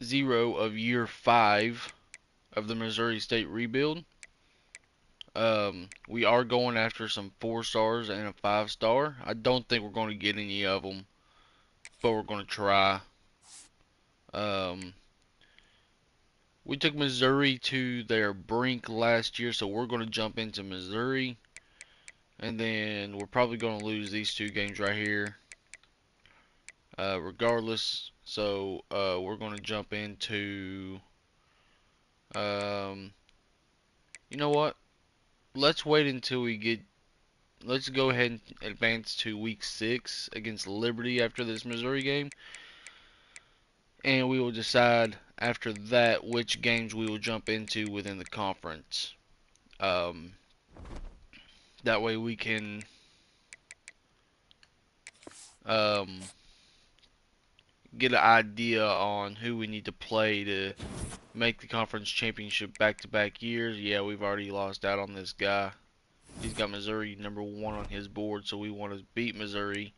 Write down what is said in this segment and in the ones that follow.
0 of year 5 of the Missouri State rebuild. We are going after some 4 stars and a 5-star. I don't think we're going to get any of them, but we're going to try. Um, we took Missouri to their brink last year, so we're going to jump into Missouri. And then we're probably going to lose these 2 games right here, regardless. So we're going to jump into, um, you know what? Let's wait until we get. Let's go ahead and advance to week 6 against Liberty after this Missouri game, and we will decide after that which games we will jump into within the conference. Um, that way we can um, get an idea on who we need to play to make the conference championship back-to-back years. Yeah, we've already lost out on this guy. He's got Missouri #1 on his board, so we want to beat Missouri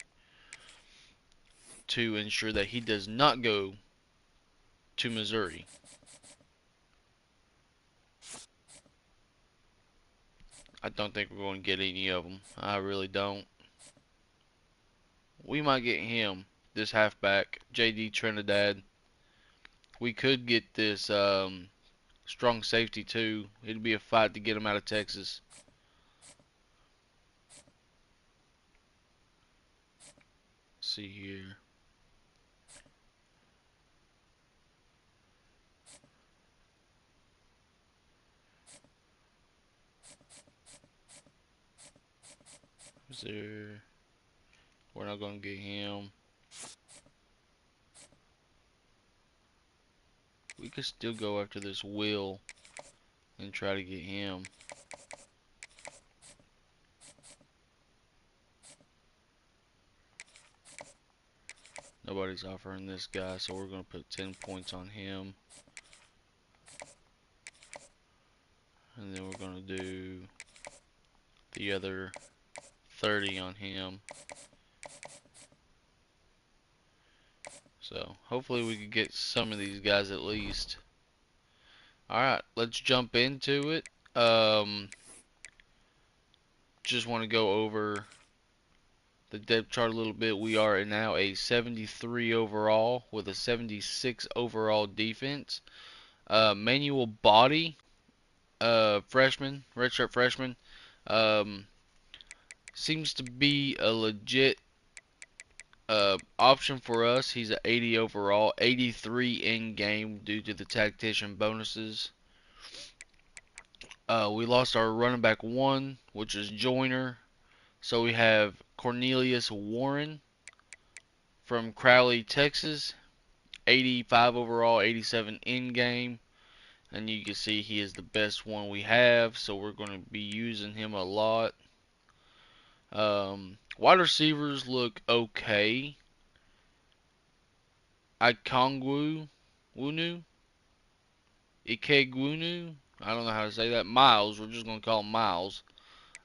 to ensure that he does not go to Missouri. I don't think we're going to get any of them. I really don't. We might get him, this halfback, J.D. Trinidad. We could get this strong safety too. It'd be a fight to get him out of Texas. Let's see here. Is there? We're not going to get him. We could still go after this Will and try to get him. Nobody's offering this guy, so we're going to put 10 points on him. And then we're going to do the other 30 on him. So hopefully we can get some of these guys at least. Alright, let's jump into it. Just want to go over the depth chart a little bit. We are now a 73 overall with a 76 overall defense. Manuel Body, freshman, redshirt freshman, um, seems to be a legit option for us. He's an 80 overall, 83 in game due to the tactician bonuses. We lost our running back 1, which is Joyner. So we have Cornelius Warren from Crowley, Texas. 85 overall, 87 in game. And you can see he is the best one we have. So we're going to be using him a lot. Wide receivers look okay. Ikongwu Wunu, Ikegwunu, I don't know how to say that. Miles, we're just gonna call him Miles.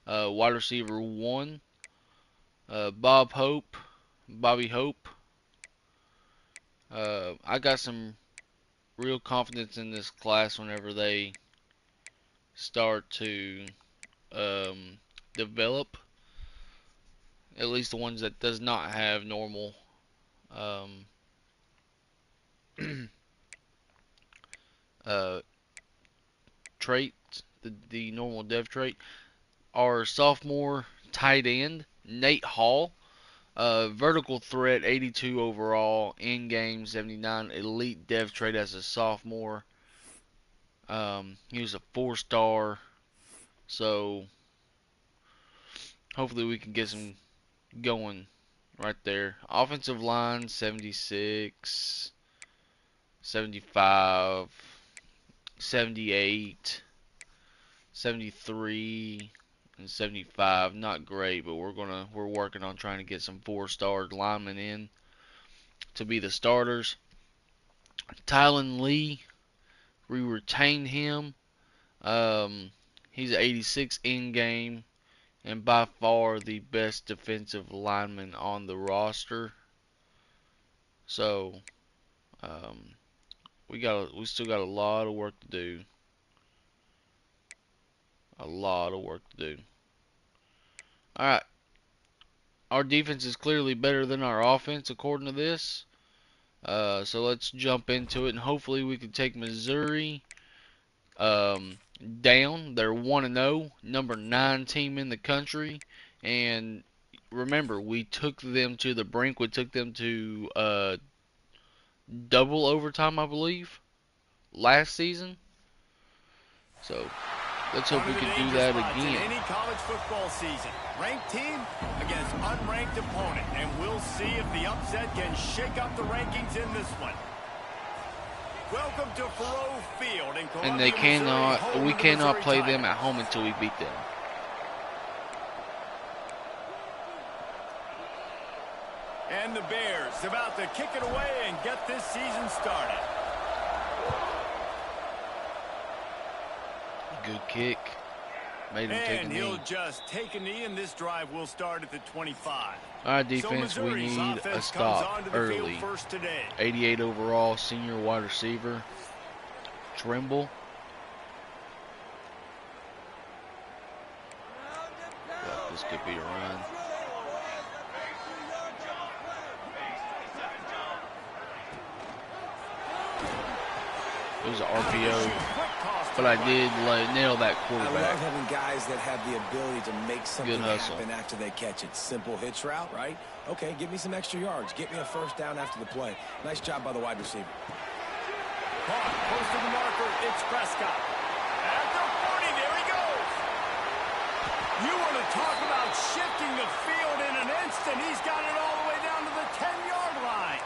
Wide receiver 1, Bobby Hope. I got some real confidence in this class whenever they start to develop. At least the ones that does not have normal um, uh, traits, the normal dev trait. Our sophomore tight end, Nate Hall. Vertical threat, 82 overall, in-game 79, elite dev trait as a sophomore. He was a 4-star, so hopefully we can get some going right there. Offensive line, 76, 75, 78, 73, and 75. Not great, but we're working on trying to get some 4-star linemen in to be the starters. Tylen Lee, we retained him. He's 86 in game and by far the best defensive lineman on the roster. So, We still got a lot of work to do. A lot of work to do. All right. Our defense is clearly better than our offense according to this. So let's jump into it, and hopefully we can take Missouri down. They're 1-0, number 9 team in the country, and remember, we took them to the brink. We took them to double overtime, I believe, last season. So let's hope we can do that again. In any college football season, ranked team against unranked opponent, and we'll see if the upset can shake up the rankings in this one. Welcome to Faurot Field in Columbia, and they cannot, Missouri, we cannot Missouri play Tigers. them at home until we beat them. And the Bears about to kick it away and get this season started. Good kick. Made him take a And knee. he'll just take a knee, and this drive will start at the 25. All right, defense, so we Missouri's need a offense comes stop onto the early. field first today. 88 overall, senior wide receiver, Trimble. Well, this could be a run. It was an RPO, but I did nail that I quarterback. love having guys that have the ability to make something hustle. happen after they catch it. Simple hitch route, right? Okay, give me some extra yards. Get me a first down after the play. Nice job by the wide receiver. Caught, close to the marker, it's Prescott. At the 40, there he goes. You want to talk about shifting the field in an instant. He's got it all the way down to the 10-yard line.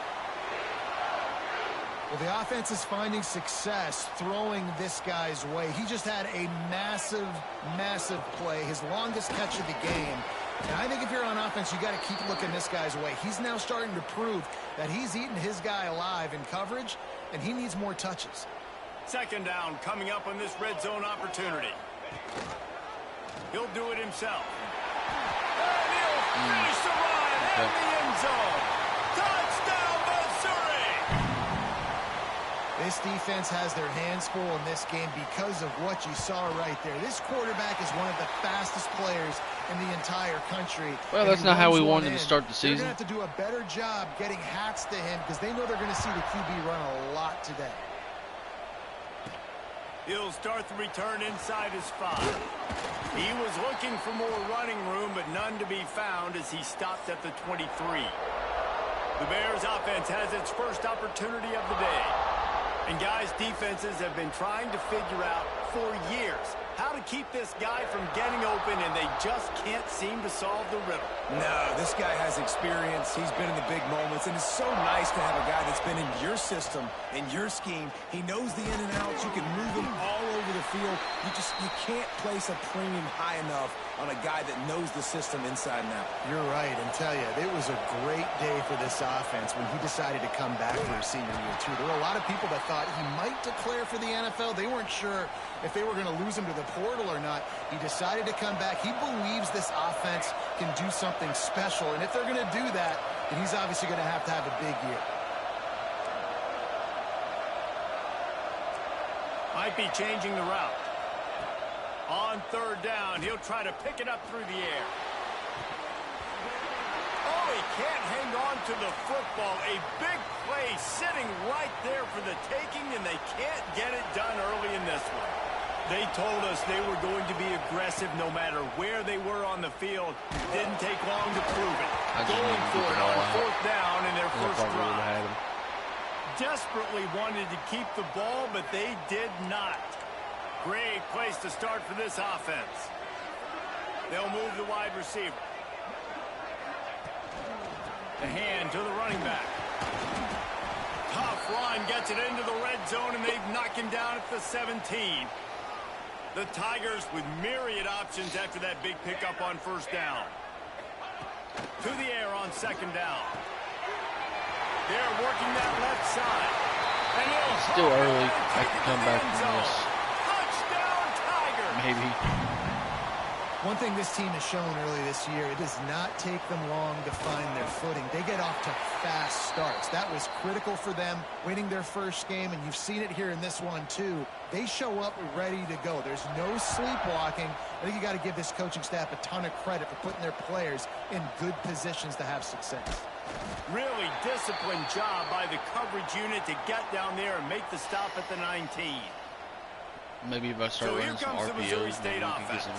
Well, the offense is finding success throwing this guy's way. He just had a massive, massive play, his longest catch of the game. And I think if you're on offense, you got to keep looking this guy's way. He's now starting to prove that he's eating his guy alive in coverage, and he needs more touches. Second down coming up on this red zone opportunity. He'll do it himself. And he'll finish the run in the end zone. Touchdown, Missouri! This defense has their hands full in this game because of what you saw right there. This quarterback is one of the fastest players in the entire country. Well, that's not how we wanted to start the season. They're going to have to do a better job getting hats to him because they know they're going to see the QB run a lot today. He'll start the return inside his 5. He was looking for more running room, but none to be found as he stopped at the 23. The Bears offense has its first opportunity of the day. And guys, defenses have been trying to figure out for years how to keep this guy from getting open, and they just can't seem to solve the riddle. No, this guy has experience. He's been in the big moments, and it's so nice to have a guy that's been in your system, in your scheme. He knows the in and outs. You can move him all over the field. You can't place a premium high enough on a guy that knows the system inside and out. You're right, and tell you, it was a great day for this offense when he decided to come back for his senior year, too. There were a lot of people that thought he might declare for the NFL. They weren't sure if they were going to lose him to the portal or not. He decided to come back. He believes this offense can do something special, and if they're going to do that, then he's obviously going to have a big year. Might be changing the route. On third down, he'll try to pick it up through the air. Oh, he can't hang on to the football. A big play sitting right there for the taking, and they can't get it done early in this one. They told us they were going to be aggressive no matter where they were on the field. Didn't take long to prove it. Going for it on fourth down in their first drive. Desperately wanted to keep the ball, but they did not. Great place to start for this offense. They'll move the wide receiver. The hand to the running back. Tough run, gets it into the red zone, and they've knocked him down at the 17. The Tigers with myriad options after that big pickup on first down. To the air on second down. They're working that left side. And Still early. I can come back from this. Touchdown, Tigers. Maybe. One thing this team has shown early this year, it does not take them long to find their footing. They get off to fast starts. That was critical for them winning their first game, and you've seen it here in this one too. They show up ready to go. There's no sleepwalking. I think you got to give this coaching staff a ton of credit for putting their players in good positions to have success. Really disciplined job by the coverage unit to get down there and make the stop at the 19. Maybe if I start running some RPOs, maybe we can get some.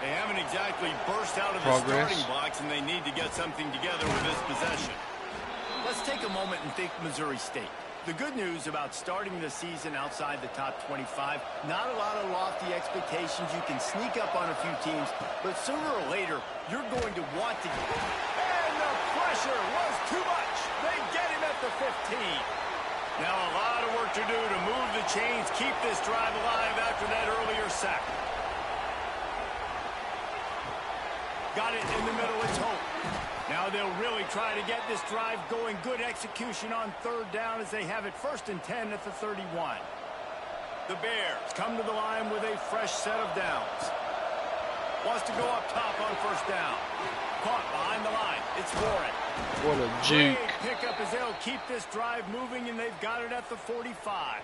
They haven't exactly burst out of Progress. the starting blocks, and they need to get something together with this possession. Let's take a moment and think Missouri State. The good news about starting the season outside the top 25, not a lot of lofty expectations. You can sneak up on a few teams, but sooner or later, you're going to want to get. And the pressure was too much. They get him at the 15. Now a lot of work to do to move the chains, keep this drive alive after that earlier sack. Got it in the middle, it's Hope. Now they'll really try to get this drive going. Good execution on third down as they have it 1st and 10 at the 31. The Bears come to the line with a fresh set of downs. Wants to go up top on 1st down. Caught behind the line. It's Warren. What a juke. Great pickup as they'll keep this drive moving, and they've got it at the 45.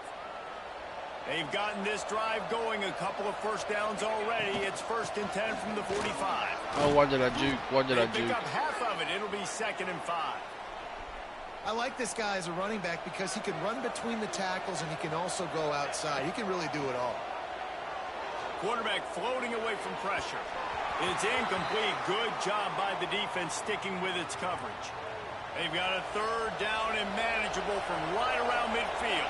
They've gotten this drive going, a couple of 1st downs already. It's 1st and 10 from the 45. Oh, why did I juke? Why did I They pick juke? up half of it. It'll be 2nd and 5. I like this guy as a running back because he can run between the tackles and he can also go outside. He can really do it all. Quarterback floating away from pressure. It's incomplete. Good job by the defense sticking with its coverage. They've got a 3rd down and manageable from right around midfield.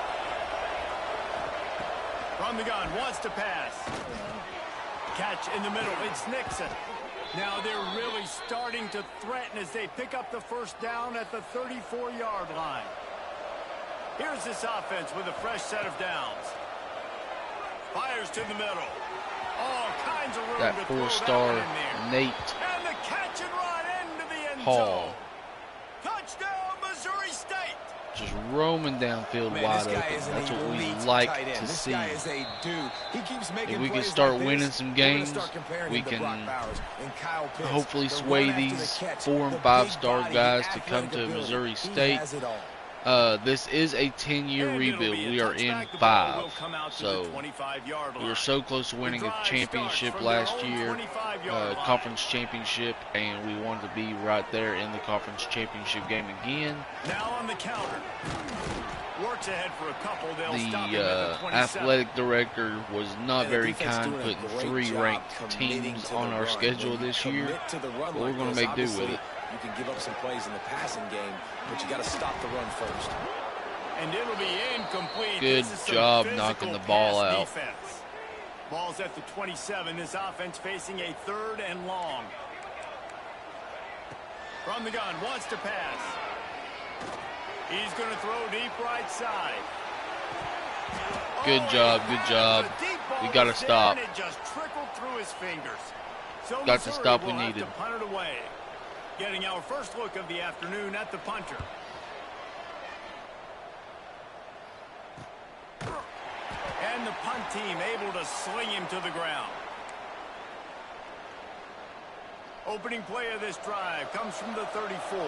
From the gun, wants to pass. Catch in the middle, it's Nixon. Now they're really starting to threaten as they pick up the 1st down at the 34-yard line. Here's this offense with a fresh set of downs. Fires to the middle. All kinds of room That to throw that 4-star one in there. Nate And the catch and run into the end Hall. zone. Touchdown, Missouri State. just roaming downfield Man, wide this guy open. is an That's what we elite like tight end. to This see. guy is a dude. He keeps making If we can plays start like winning this, some we're gonna games, start comparing we him to can Brock Bowers and Kyle Pitts. hopefully The sway run after the these catch, 4- and the 5-star big body, guys the to come athletic to ability. Missouri He State. has it all. This is a 10-year And it'll rebuild. be a We are in touchback. The ball will 5. come out to So the 25-yard we line. were so close to winning a championship last year, conference championship, and we wanted to be right there in the conference championship game again. Now on the counter. Works ahead for a couple. They'll stop him The at the 27. athletic director was not And the very defense kind doing a putting great 3 job ranked committing teams to on the our run. schedule When you this year. commit to the run But we're like going to this, make do with obviously, it. You can give up some plays in the passing game, but you got to stop the run first. And it'll be incomplete. Good This is some job physical knocking the ball pass out. defense. Ball's at the 27. This offense facing a 3rd and long. From the gun, wants to pass. He's going to throw deep right side. Good job, good job. The deep ball We got to was there, stop. and it just trickled through his fingers. So Got the Missouri stop will we have needed. to punt it away. Getting our first look of the afternoon at the punter. And the punt team able to sling him to the ground. Opening play of this drive comes from the 34.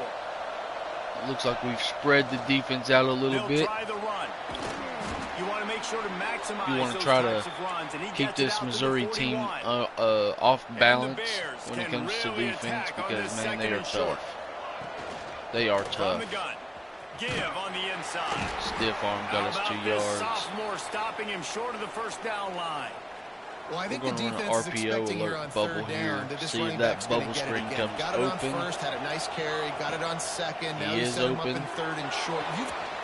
Looks like we've spread the defense out a little They'll bit. try the run. You want to make sure to maximize You want to those try types to of runs, and he keep gets it this out to the Missouri team 41. off And the balance Bears when it can comes to really defense attack on because, this man, they 2nd are and short. tough. They are From tough. the gun. Give on the inside. Stiff arm got us How 2 about this yards. sophomore stopping him short of the 1st down line? Well, I think We're the gonna run an defense is RPO expecting here alert on bubble 3rd here. down that this See if running that back's gonna bubble get it screen again. comes Got it on open. 1st, had a nice carry, got it on 2nd. Now He you is set him up open. in 3rd and short.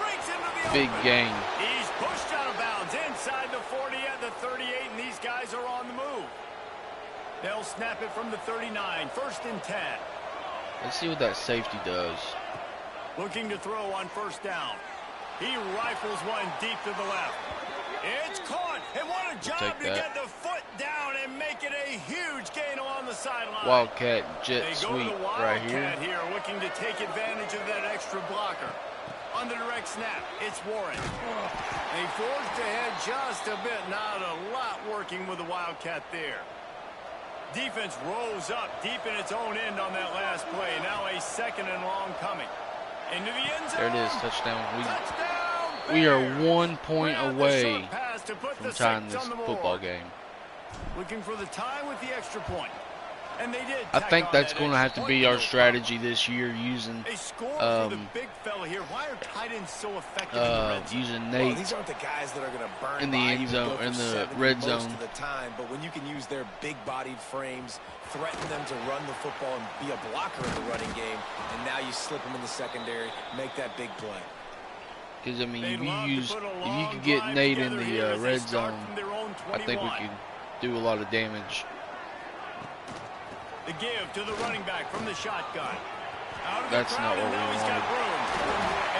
Breaks into the Big open. game. He's pushed out of bounds inside the 40 at the 38, and these guys are on the move. They'll snap it from the 39, 1st and 10. Let's see what that safety does. Looking to throw on 1st down. He rifles one deep to the left. It's caught, and what a job take to that. get the foot down and make it a huge gain along the sideline. Wildcat jet They go sweep to the right Wildcat here. here, looking to take advantage of that extra blocker. On the direct snap, it's Warren. They forged ahead just a bit, not a lot working with the Wildcat there. Defense rose up deep in its own end on that last play. Now a 2nd and long coming. Into the end zone. There it is, touchdown. Touchdown, We are Bears. 1 point Grab the away short pass to put from the tying six this on the football board. game. Looking for the tie with the extra point. And they did. I tack think on that's that going to have extra to point be our no strategy this year, using problem. A score for the big fella here. Why are tight ends so effective in the red zone? using Well, Nate these aren't the guys that are going to burn in the by end you and zone, go for in the 70 red most zone. of the time, but when you can use their big-bodied frames, threaten them to run the football and be a blocker in the running game, and now you slip them in the secondary, make that big play. Because I mean, They'd if love you to put a could long get drive Nate in together the here as they red start zone, from their own I think we 21. could do a lot of damage. The give to the running back from the shotgun. Out of That's the not crowd, what and now we he's got room.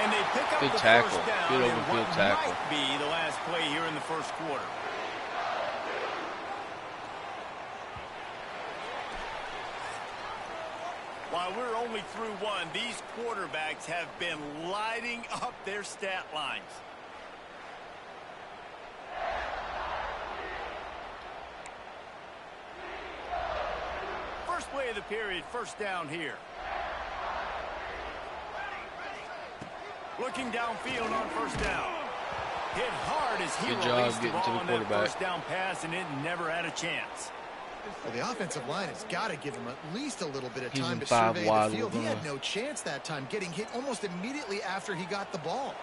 And they pick up Good the tackle. first down Good in open what field tackle. might be the last play here in the first quarter. While we're only through one, these quarterbacks have been lighting up their stat lines. First play of the period, first down here. Looking downfield on first down. Hit hard as he Good job released the getting to ball the on that quarterback. first down pass, and it never had a chance. Well, the offensive line has got to give him at least a little bit of He's time in to 5 survey wide. the field. We're He had gonna- no chance that time, getting hit almost immediately after he got the ball.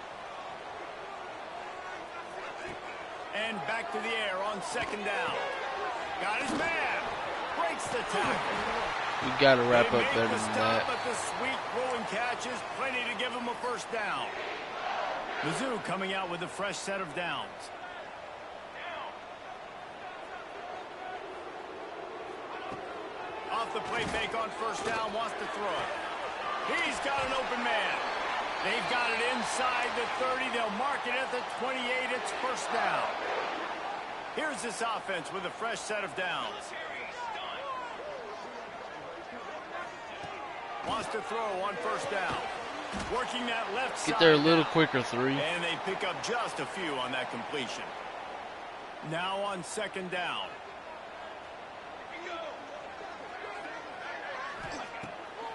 And back to the air on second down. Got his man. Breaks the tackle. We got to wrap They up make better the than stop, that. but the sweet throwing catch is plenty to give him a first down. Mizzou coming out with a fresh set of downs. Off the play fake on first down, wants to throw. He's got an open man. They've got it inside the 30. They'll mark it at the 28. It's first down. Here's this offense with a fresh set of downs. Wants to throw on first down. Working that left side. Get there a little now. quicker, 3. And they pick up just a few on that completion. Now on second down.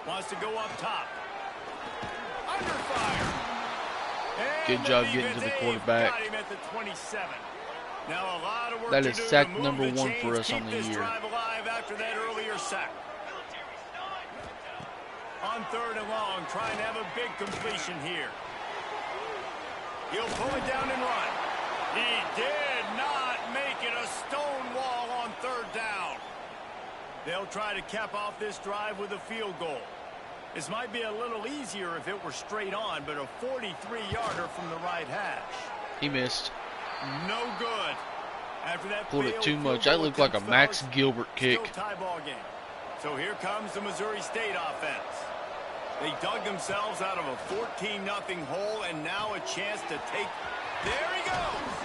Wants to go up top. Under fire. And Good job getting to the quarterback. got him at the 27. Now a lot of work That to is do sack to move number the 1 chains, for us keep on the this year. drive alive after that earlier sack. On third and long, trying to have a big completion here. He'll pull it down and run. He did not make it a stone wall on third down. They'll try to cap off this drive with a field goal. This might be a little easier if it were straight on, but a 43-yarder from the right hash. He missed. No good. After that Pulled it failed too field much. goal That looked like a attempt, Max fellas, Gilbert kick. still tie ball game. So here comes the Missouri State offense. They dug themselves out of a 14-0 hole, and now a chance to take. There he goes.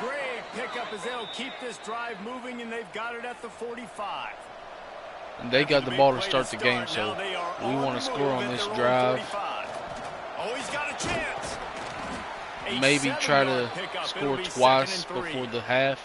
Great pickup as they'll keep this drive moving, and they've got it at the 45. And they got the ball to start the game, so we want to score on this drive. Oh, he's got a chance. Maybe try to score twice before the half.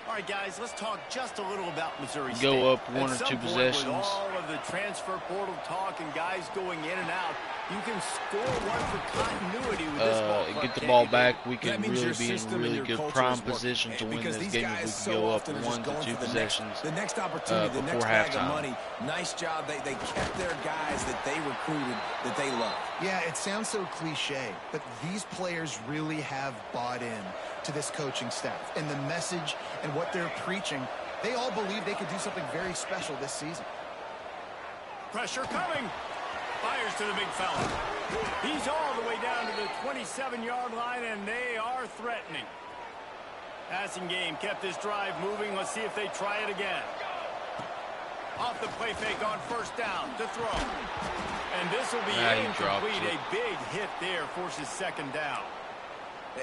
All right, guys, let's talk just a little about Missouri State. Go up 1 At or some 2 point, possessions. With all of the transfer portal talk and guys going in and out, you can score one for continuity with this ball club, get the can't ball you, back. We That can means really your be in system and really your good culture prime is working. position to win Because this these game guys if we so go up often are 1 just to going 2 for the possessions the next opportunity, the before next bag of halftime. money. Nice job. They kept their guys that they recruited, that they love. Yeah, it sounds so cliche, but these players really have bought in to this coaching staff and the message and what they're preaching. They all believe they could do something very special this season. Pressure coming. Fires to the big fella. He's all the way down to the 27-yard line, and they are threatening. Passing game kept this drive moving. Let's see if they try it again. Off the play fake on first down to throw. And this will be incomplete. A big hit there forces second down.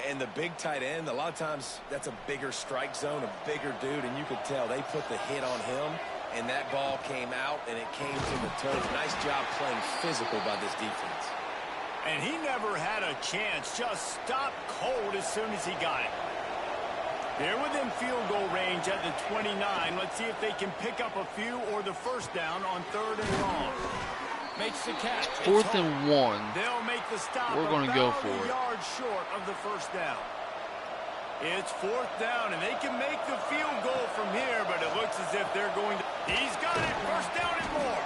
And the big tight end, a lot of times that's a bigger strike zone, a bigger dude, and you could tell they put the hit on him, and that ball came out, and it came to the turf. Nice job playing physical by this defense. And he never had a chance. Just stopped cold as soon as he got it. They're within field goal range at the 29. Let's see if they can pick up a few or the first down on 3rd and long. Makes the catch. 4th and 1. They'll make the stop. We're going to go for a it. yard short of the first down. It's 4th down, and they can make the field goal from here, but it looks as if they're going to. He's got it. First down and more.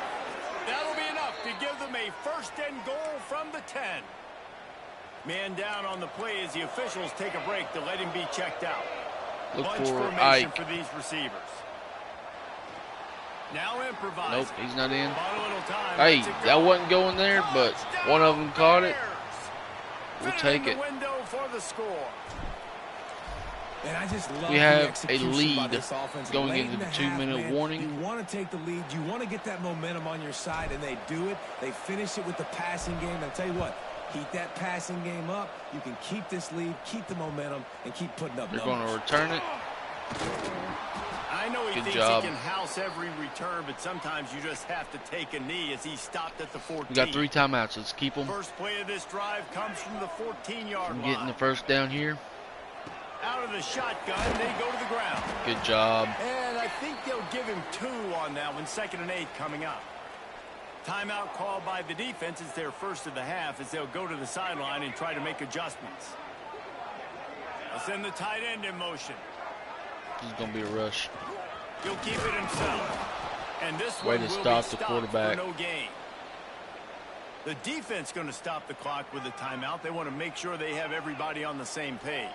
That'll be enough to give them a 1st and goal from the 10. Man down on the play as the officials take a break to let him be checked out. Look Bunch for formation Ike. for these receivers. Now improvise. Nope, he's not in. Time, Hey, that wasn't going there, but one of them caught it. We'll take it. Window for the score. And I just love We have the a execution lead by this offense. going Late into in the half, 2-minute man, warning. You want to take the lead. You want to get that momentum on your side, and they do it. They finish it with the passing game. And I tell you what, keep that passing game up. You can keep this lead, keep the momentum, and keep putting up They're numbers. going to return it. I know he Good thinks job. he can house every return, but sometimes you just have to take a knee as he stopped at the 14. We got 3 timeouts. Let's keep them First play of this drive comes from the 14-yard from line. getting the first down here. Out of the shotgun, they go to the ground. Good job. And I think they'll give him 2 on that one. 2nd and 8 coming up. Timeout called by the defense. It's their first of the half as they'll go to the sideline and try to make adjustments. They'll send the tight end in motion. This is going to be a rush. He'll keep it himself. And this Way one to will stop be the stopped quarterback. for no gain. The defense going to stop the clock with a timeout. They want to make sure they have everybody on the same page.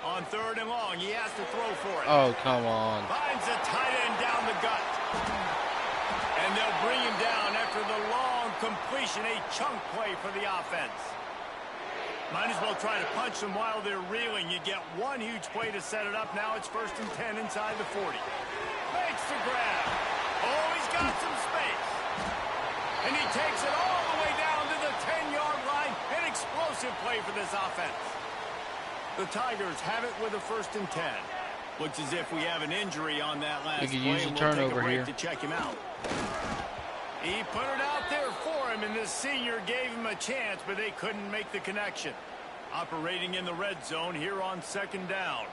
On 3rd and long, he has to throw for it. Oh, come on. Finds a tight end down the gut. And they'll bring him down after the long completion, a chunk play for the offense. Might as well try to punch them while they're reeling. You get one huge play to set it up. Now it's 1st and 10 inside the 40. Makes the grab. Oh, he's got some space. And he takes it all the way down to the 10-yard line. An explosive play for this offense. The Tigers have it with a 1st and 10. Looks as if we have an injury on that last We could play. use a We'll turnover take a break here. to check him out. He put it out there for him, and the senior gave him a chance, but they couldn't make the connection. Operating in the red zone here on 2nd down.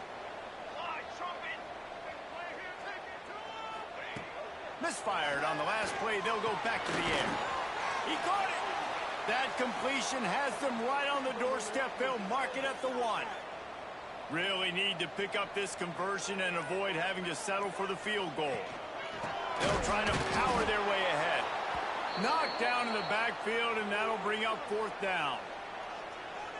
Misfired on the last play. They'll go back to the air. He caught it. That completion has them right on the doorstep. They'll mark it at the 1. Really need to pick up this conversion and avoid having to settle for the field goal. They'll try to power their way ahead. Knocked down in the backfield, and that'll bring up 4th down.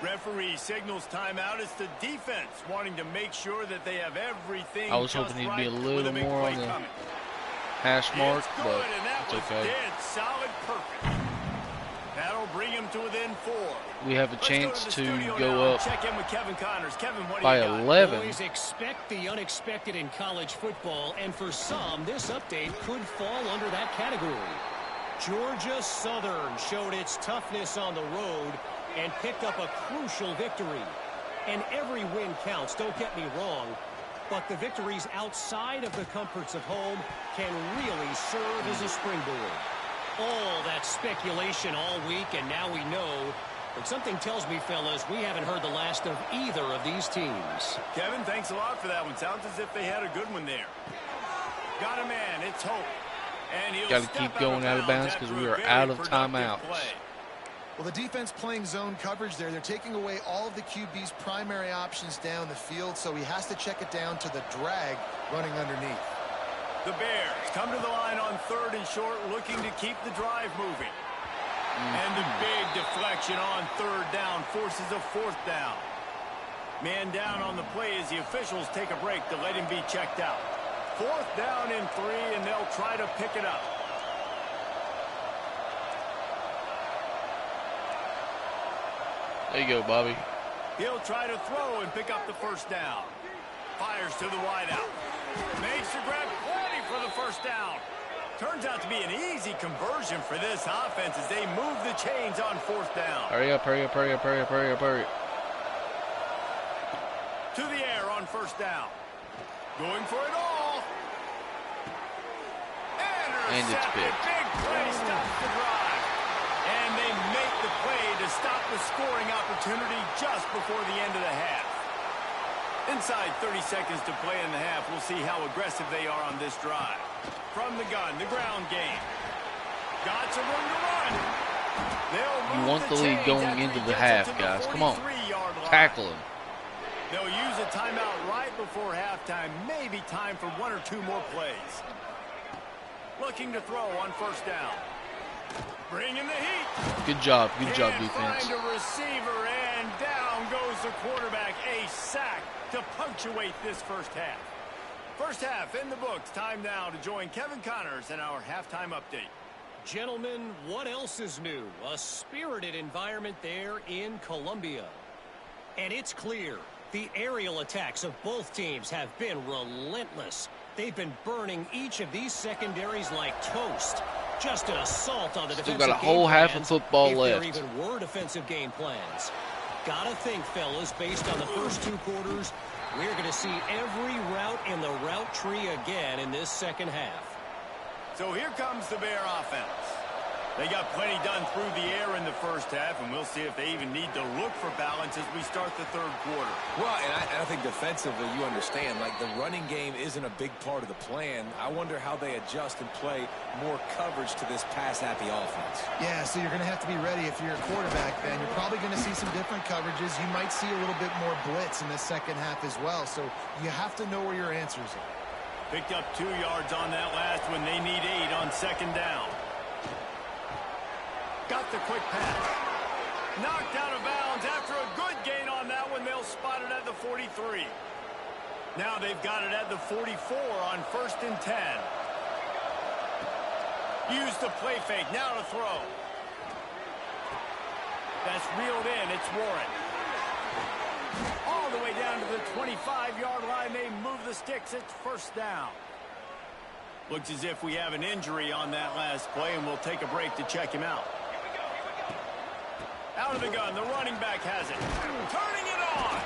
Referee signals timeout. It's the defense wanting to make sure that they have everything I was just hoping he'd right be a with little big more play on the coming. hash mark, It's but good, and that it's was okay. dead solid, perfect. That'll bring him to within 4. We have a Let's chance go to to the studio go now and up check in with Kevin Connors. Kevin, what do by you got? 11. Always expect the unexpected in college football, and for some, this update could fall under that category. Georgia Southern showed its toughness on the road and picked up a crucial victory. And every win counts, don't get me wrong, but the victories outside of the comforts of home can really serve as a springboard. All that speculation all week, and now we know. But something tells me, fellas, we haven't heard the last of either of these teams. Kevin, thanks a lot for that one. Sounds as if they had a good one there. Got a man. It's Hope. And he'll Got to step keep going out of bounds because after we a are very out of productive timeouts. play. Well, the defense playing zone coverage there. They're taking away all of the QB's primary options down the field, so he has to check it down to the drag running underneath. The Bears come to the line on 3rd and short, looking to keep the drive moving. And the big deflection on 3rd down forces a 4th down. Man down on the play as the officials take a break to let him be checked out. 4th down and 3, and they'll try to pick it up. There you go, Bobby. He'll try to throw and pick up the 1st down. Fires to the wideout. Makes the grab, plenty for the 1st down. Turns out to be an easy conversion for this offense as they move the chains on 4th down. Hurry up, hurry up, hurry up, hurry up, hurry up, hurry up. To the air on 1st down. Going for it all. And it's Intercepted. picked. Big play stops the drive. And they make the play to stop the scoring opportunity just before the end of the half. Inside 30 seconds to play in the half. We'll see how aggressive they are on this drive. From the gun, the ground game. Got some room to run. You want the lead going into the half, guys. Come on. Tackle him. They'll use a timeout right before halftime. Maybe time for 1 or 2 more plays. Looking to throw on first down. Bringing the heat. Good job. Good job, defense. Find a receiver, and down goes the quarterback. A sack to punctuate this first half. First half in the books. Time now to join Kevin Connors in our halftime update. Gentlemen, what else is new? A spirited environment there in Columbia. And it's clear the aerial attacks of both teams have been relentless. They've been burning each of these secondaries like toast. Just an assault on the defensive game plans. Still got a whole half of football left. If there even were defensive game plans. Gotta think, fellas, based on the first 2 quarters, we're going to see every route in the route tree again in this second half. So here comes the Bear offense. They got plenty done through the air in the first half, and we'll see if they even need to look for balance as we start the third quarter. Well, and I think defensively, you understand, like the running game isn't a big part of the plan. I wonder how they adjust and play more coverage to this pass-happy offense. Yeah, so you're going to have to be ready if you're a quarterback, Ben. You're probably going to see some different coverages. You might see a little bit more blitz in the second half as well, so you have to know where your answers are. Picked up 2 yards on that last one. They need 8 on second down. Got the quick pass. Knocked out of bounds after a good gain on that one. They'll spot it at the 43. Now they've got it at the 44 on 1st and 10. Use the play fake. Now to throw. That's reeled in. It's Warren. All the way down to the 25-yard line. They move the sticks. It's first down. Looks as if we have an injury on that last play, and we'll take a break to check him out. Out of the gun, the running back has it. Turning it on.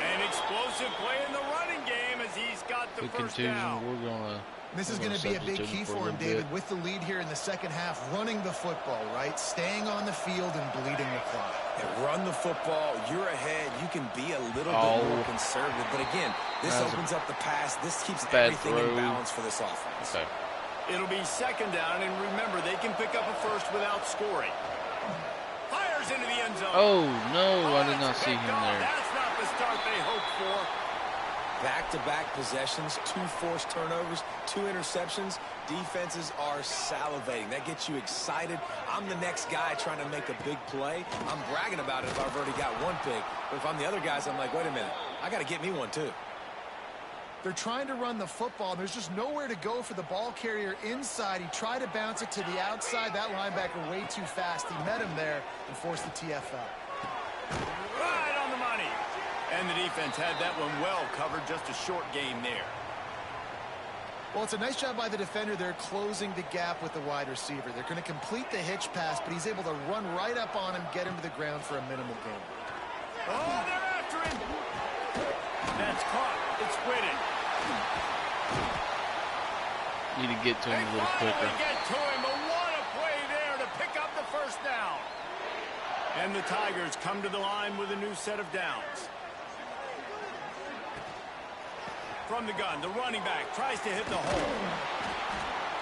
An explosive play in the running game as he's got the first down. This is going to be a big key for him, David, with the lead here in the second half, running the football, right? Staying on the field and bleeding the clock. And run the football, you're ahead, you can be a little bit more conservative. But again, this opens up the pass. This keeps everything in balance for this offense. Okay. It'll be second down, and remember, they can pick up a first without scoring. Fires into the end zone. Oh, no, I did not see him there. That's not the start they hoped for. Back-to-back possessions, 2 forced turnovers, 2 interceptions. Defenses are salivating. That gets you excited. I'm the next guy trying to make a big play. I'm bragging about it if I've already got 1 pick. But if I'm the other guys, I'm like, wait a minute. I got to get me 1 too. They're trying to run the football. There's just nowhere to go for the ball carrier inside. He tried to bounce it to the outside. That linebacker way too fast. He met him there and forced the TFL. Right on the money. And the defense had that one well covered. Just a short game there. Well, it's a nice job by the defender. They're closing the gap with the wide receiver. They're going to complete the hitch pass, but he's able to run right up on him, get him to the ground for a minimal gain. Oh, they're after him. That's caught. It's Whitted. Need to get to him a little quicker. Get to him, but what a play there to pick up the first down. And the Tigers come to the line with a new set of downs. From the gun, the running back tries to hit the hole.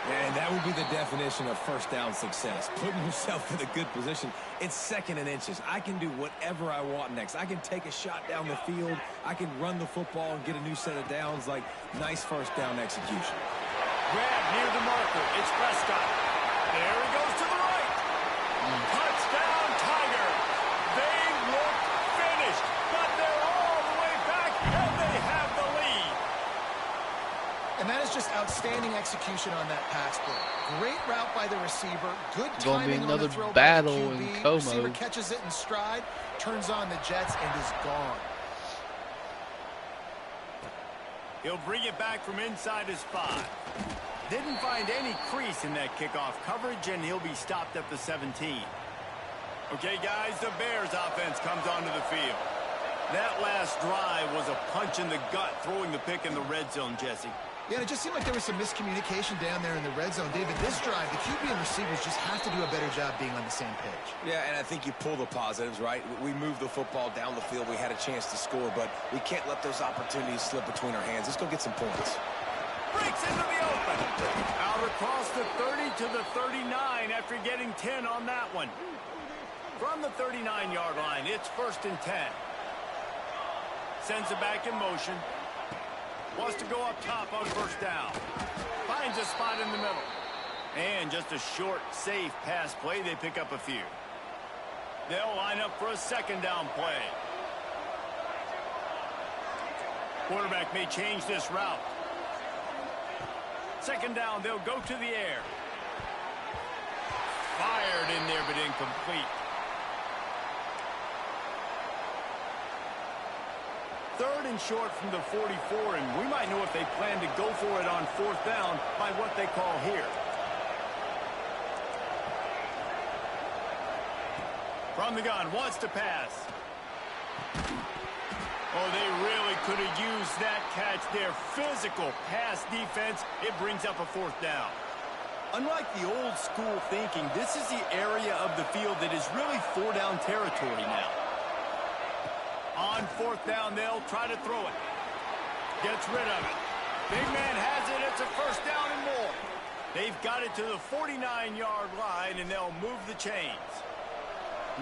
And that would be the definition of first down success. Putting yourself in a good position. It's 2nd and inches. I can do whatever I want next. I can take a shot down the field. I can run the football and get a new set of downs. Like, nice first down execution. Grab near the marker. It's Prescott. There he goes to the right. Touchdown, Tiger. They look finished, but they're all the way back, and they have the lead. And that is just outstanding execution on that pass play. Great route by the receiver. Good timing on the throw by the QB. Receiver catches it in stride, turns on the jets, and is gone. He'll bring it back from inside his 5. Didn't find any crease in that kickoff coverage, and he'll be stopped at the 17. Okay, guys, the Bears offense comes onto the field. That last drive was a punch in the gut, throwing the pick in the red zone, Jesse. Yeah, and it just seemed like there was some miscommunication down there in the red zone. David, this drive, the QB and receivers just have to do a better job being on the same page. Yeah, and I think you pull the positives, right? We moved the football down the field. We had a chance to score, but we can't let those opportunities slip between our hands. Let's go get some points. Breaks into the open. Out across the 30 to the 39 after getting 10 on that one. From the 39-yard line, it's 1st and 10. Sends it back in motion. Wants to go up top on 1st down. Finds a spot in the middle. And just a short, safe pass play. They pick up a few. They'll line up for a 2nd down play. Quarterback may change this route. 2nd down, they'll go to the air. Fired in there, but incomplete. 3rd and short from the 44, and we might know if they plan to go for it on 4th down by what they call here. From the gun, wants to pass. Oh, they really could have used that catch there. Physical pass defense. It brings up a 4th down. Unlike the old school thinking, this is the area of the field that is really 4-down territory now. On 4th down, they'll try to throw it. Gets rid of it. Big man has it. It's a 1st down and more. They've got it to the 49-yard line, and they'll move the chains.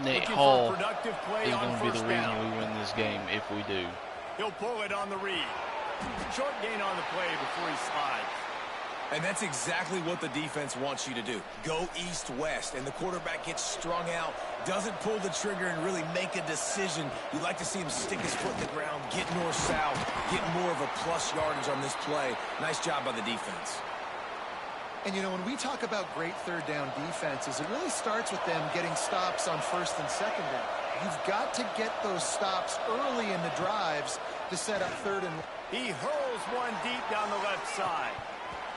Nate Hall is going to be the reason we win this game if we do. He'll pull it on the read. Short gain on the play before he slides. And that's exactly what the defense wants you to do. Go east-west, and the quarterback gets strung out, doesn't pull the trigger and really make a decision. You'd like to see him stick his foot in the ground, get north-south, get more of a plus yardage on this play. Nice job by the defense. And, you know, when we talk about great 3rd down defenses, it really starts with them getting stops on 1st and 2nd down. You've got to get those stops early in the drives to set up 3rd and... He hurls one deep down the left side.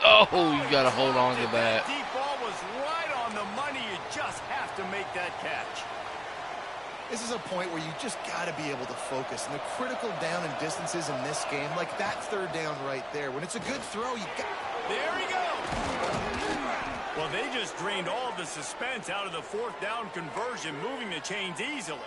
Oh, you got to hold on to that. Deep ball was right on the money. You just have to make that catch. This is a point where you just got to be able to focus. And the critical down and distances in this game, like that 3rd down right there. When it's a good throw, you got... There he goes. Well, they just drained all the suspense out of the 4th down conversion, moving the chains easily.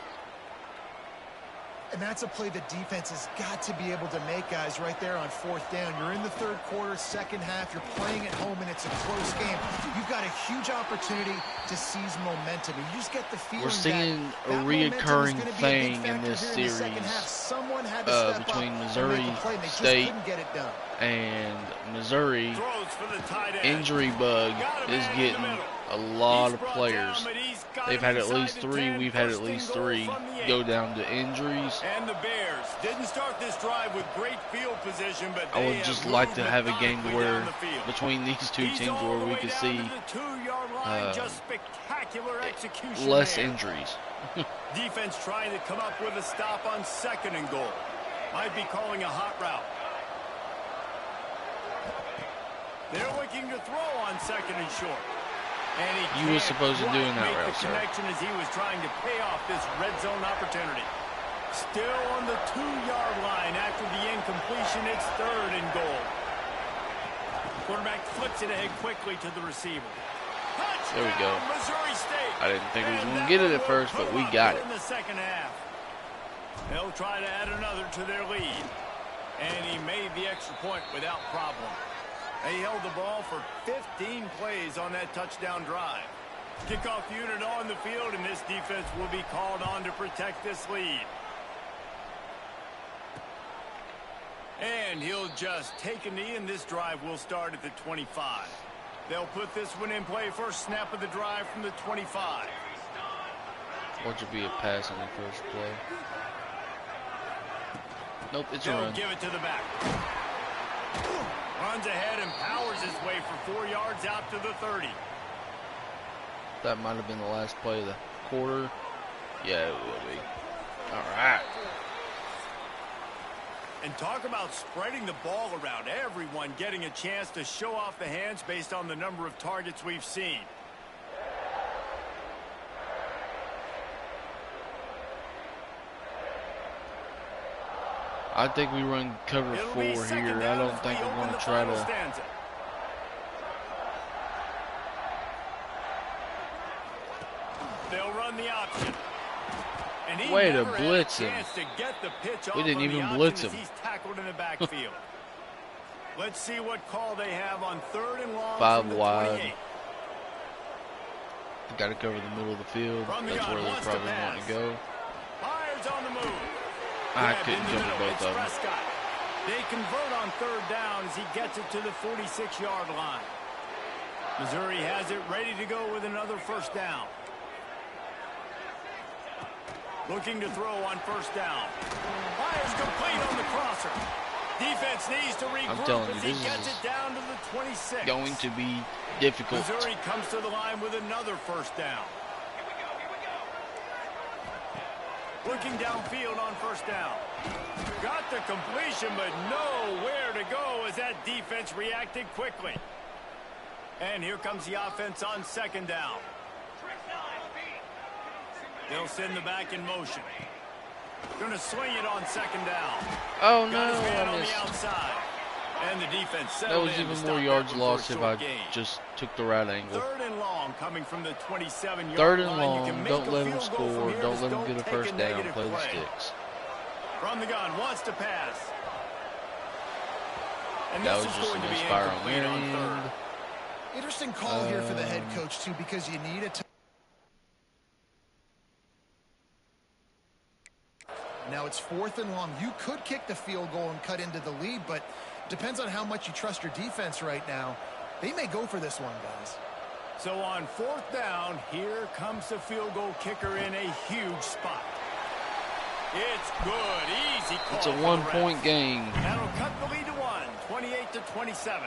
And that's a play the defense has got to be able to make, guys, right there on 4th down. You're in the 3rd quarter, 2nd half. You're playing at home, and it's a close game. You've got a huge opportunity to seize momentum. And you just get the feeling we're seeing a reoccurring thing in this series between Missouri State and Missouri. Injury bug is getting a lot of players. They've had at least 3. We've had at least 3 go down to injuries. And the Bears didn't start this drive with great field position, but I would just like to have a game where between these two teams where we could see less injuries. Defense trying to come up with a stop on 2nd and goal. Might be calling a hot route. They're looking to throw on 2nd and short. And you were supposed to do in that route, sir. Connection as he was trying to pay off this red zone opportunity. Still on the 2-yard line after the incompletion. It's 3rd and goal. Quarterback flips it ahead quickly to the receiver. There we go. Missouri State. I didn't think we was going to get it at first, but we got it. In the 2nd half. They'll try to add another to their lead. And he made the extra point without problem. They held the ball for 15 plays on that touchdown drive. Kickoff unit on the field, and this defense will be called on to protect this lead. And he'll just take a knee, and this drive will start at the 25. They'll put this one in play. First snap of the drive from the 25. Watch it be a pass on the first play. Nope, it's a run. Give it to the back. Runs ahead and powers his way for 4 yards out to the 30. That might have been the last play of the quarter. Yeah, it will be. All right. And talk about spreading the ball around. Everyone getting a chance to show off the hands based on the number of targets we've seen. I think we run cover It'll 4 be second here. I down don't as think we we're open going the to try final to. stanza. They'll run the option. And he Way to never had a blitz him. chance to get the pitch We off didn't on the even option blitz as him. he's tackled in the backfield. Let's see what call they have on 3rd and long 5 from the wide. 28. Got to cover the middle of the field. From the That's gun, where they're wants to probably pass. wanting to go. Fires on the move. I Grabbed couldn't in the jump at middle. both It's of them. Prescott. They convert on 3rd down as he gets it to the 46-yard line. Missouri has it ready to go with another 1st down. Looking to throw on 1st down. Fires complete on the crosser. Defense needs to regroup telling you, as he this gets is it down to the 26. Going to be difficult. Missouri comes to the line with another 1st down. Looking downfield on 1st down. Got the completion, but nowhere to go as that defense reacted quickly. And here comes the offense on 2nd down. They'll send the back in motion. Going to swing it on 2nd down. Oh, Got no, his man I on missed. the outside. And the defense That settled was in to even stop more that yards one for a lost if I short gain. just took the right angle. 3rd and long coming from the 27-yard 3rd and line. You can long. make Don't a let them field goal from score. here, Don't just let them get a take 1st down. negative Play the play. sticks. From the gun, wants to pass. And That this was is just going a to be misfire on incomplete their on end. 3rd. Interesting call here for the head coach, too, because you need a Now it's 4th and long. You could kick the field goal and cut into the lead, but depends on how much you trust your defense right now. They may go for this one, guys. So on 4th down, here comes the field goal kicker in a huge spot. It's good. Easy call. It's a for the 1-point refs. game. That'll cut the lead to 28-27.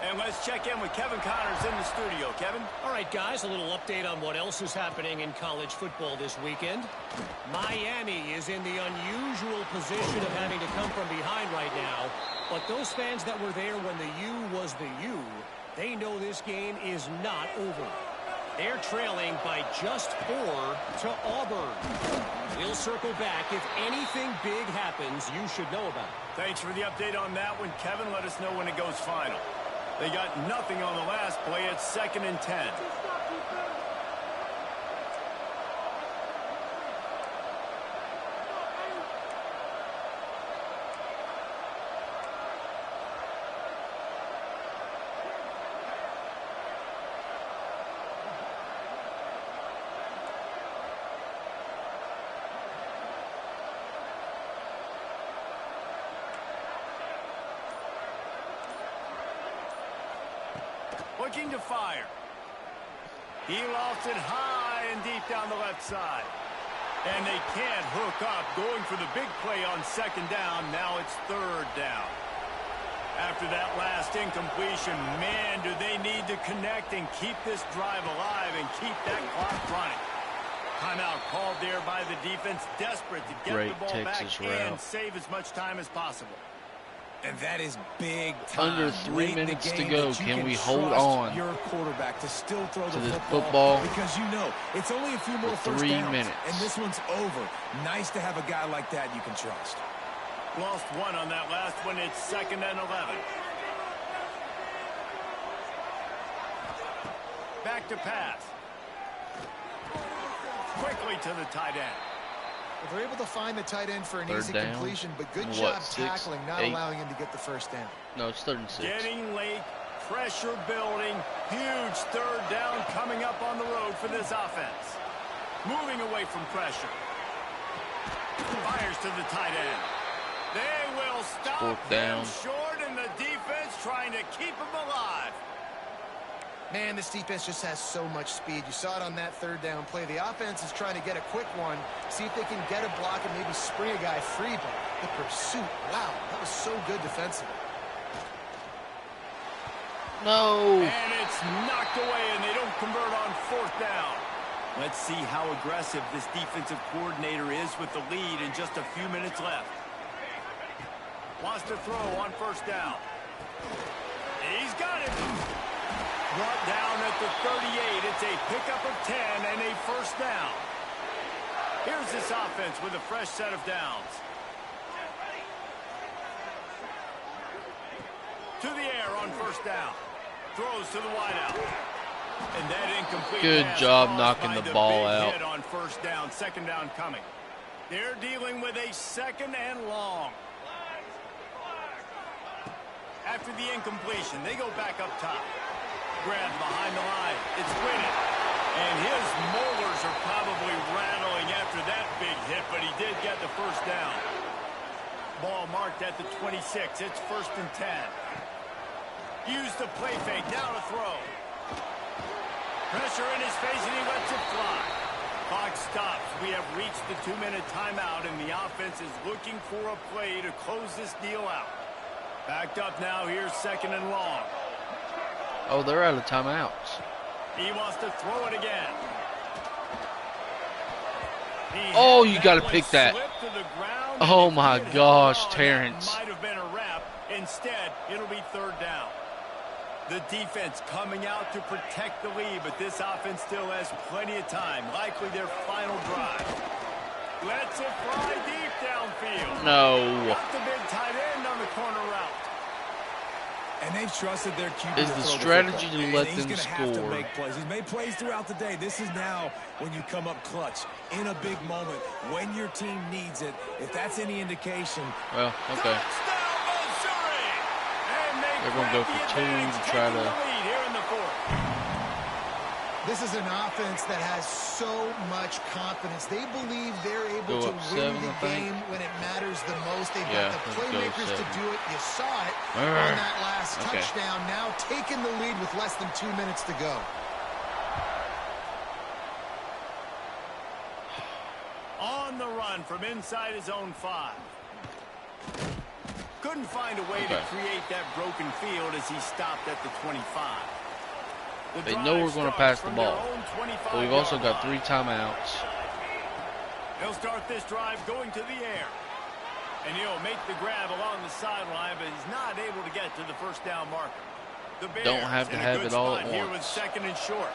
And let's check in with Kevin Connors in the studio. Kevin? All right, guys, a little update on what else is happening in college football this weekend. Miami is in the unusual position of having to come from behind right now. But those fans that were there when the U was the U, they know this game is not over. They're trailing by just 4 to Auburn. We'll circle back. If anything big happens, you should know about it. Thanks for the update on that one, Kevin. Let us know when it goes final. They got nothing on the last play. It's 2nd and 10. Looking to fire. He lost it high and deep down the left side. And they can't hook up. Going for the big play on 2nd down. Now it's 3rd down. After that last incompletion, man, do they need to connect and keep this drive alive and keep that clock running. Timeout called there by the defense, desperate to get Great the ball Texas back route. and save as much time as possible. And that is big time. Under 3 late in the minutes to game go. that you Can we hold trust on your quarterback to still throw to the this football? football Because you know it's only a few more for first 3 downs, minutes. and this one's over. Nice to have a guy like that you can trust. Lost one on that last one. It's 2nd and 11. Back to pass. Quickly to the tight end. Well, they're able to find the tight end for an 3rd easy down. completion, but good What, job 6, tackling, not 8? allowing him to get the 1st down. No, it's 3rd and 6. Getting late. Pressure building. Huge 3rd down coming up on the road for this offense. Moving away from pressure. Fires to the tight end. They will stop 4th him down. short, and the defense trying to keep him alive. Man, this defense just has so much speed. You saw it on that 3rd down play. The offense is trying to get a quick one, see if they can get a block and maybe spring a guy free, but the pursuit, wow, that was so good defensively. No. And it's knocked away, and they don't convert on 4th down. Let's see how aggressive this defensive coordinator is with the lead and just a few minutes left. Wants to throw on 1st down. He's got it. Brought down at the 38. It's a pickup of 10 and a 1st down. Here's this offense with a fresh set of downs. to the air on first down. Throws to the wideout. And that incomplete Good pass job caused knocking by the ball big out. hit on first down. Second down coming. They're dealing with a second and long. After the incompletion, they go back up top. Grab behind the line. It's Winnett. And his molars are probably rattling after that big hit, but he did get the first down. Ball marked at the 26. It's 1st and 10. Use the play fake. Now to throw. Pressure in his face, and he lets it fly. Clock stops. We have reached the 2-minute timeout, and the offense is looking for a play to close this deal out. Backed up now. Here's 2nd and long. Oh, they're out of timeouts. He wants to throw it again. Oh, you got to pick that. Oh, my gosh, That Terrence. might have been a wrap. Instead, it'll be 3rd down. The defense coming out to protect the lead, but this offense still has plenty of time. Likely their final drive. Lets it fly deep downfield. No. Got the big tight end on the corner route. And they've trusted their QB Is to the throw strategy football. to let And he's them gonna have to score. make plays. He's made plays throughout the day. This is now when you come up clutch in a big moment when your team needs it. If that's any indication, Well, okay. Touchdown, Missouri! And They're gonna go for two to try to- Taking the lead here in the 4th. This is an offense that has so much confidence. They believe they're able Go to up win 7, the I think. game when it matters the most. They've Yeah, got the let's go playmakers to 7. do it. You saw it Arr. on that last Okay. touchdown. Now taking the lead with less than 2 minutes to go. On the run from inside his own 5. Couldn't find a way to Okay. create that broken field as he stopped at the 25. The They drive know we're gonna starts pass the from their ball. own 25 But we've also yard got line. 3 timeouts. He'll start this drive going to the air. And he'll make the grab along the sideline, but he's not able to get to the first down marker. The Bears Don't have to in a have good it all spot at here with once. 2nd and short.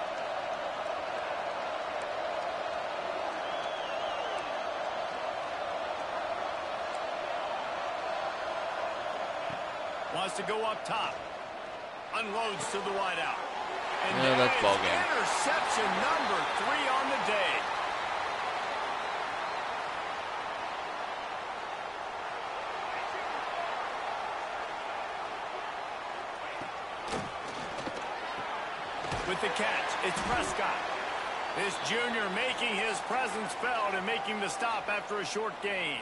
Wants to go up top. Unloads to the wideout. And Yeah, that's that ball is game. interception number 3 on the day. With the catch, it's Prescott. This junior making his presence felt and making the stop after a short gain.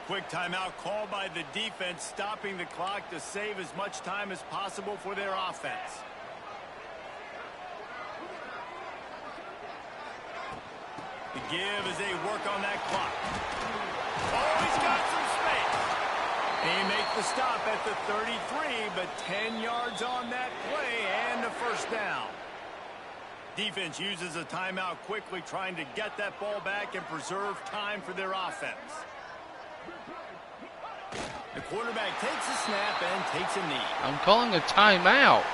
Quick timeout called by the defense, stopping the clock to save as much time as possible for their offense. The give as they work on that clock. Oh, he's got some space. They make the stop at the 33, but 10 yards on that play and a first down. Defense uses a timeout quickly, trying to get that ball back and preserve time for their offense. The quarterback takes a snap and takes a knee. I'm calling a timeout.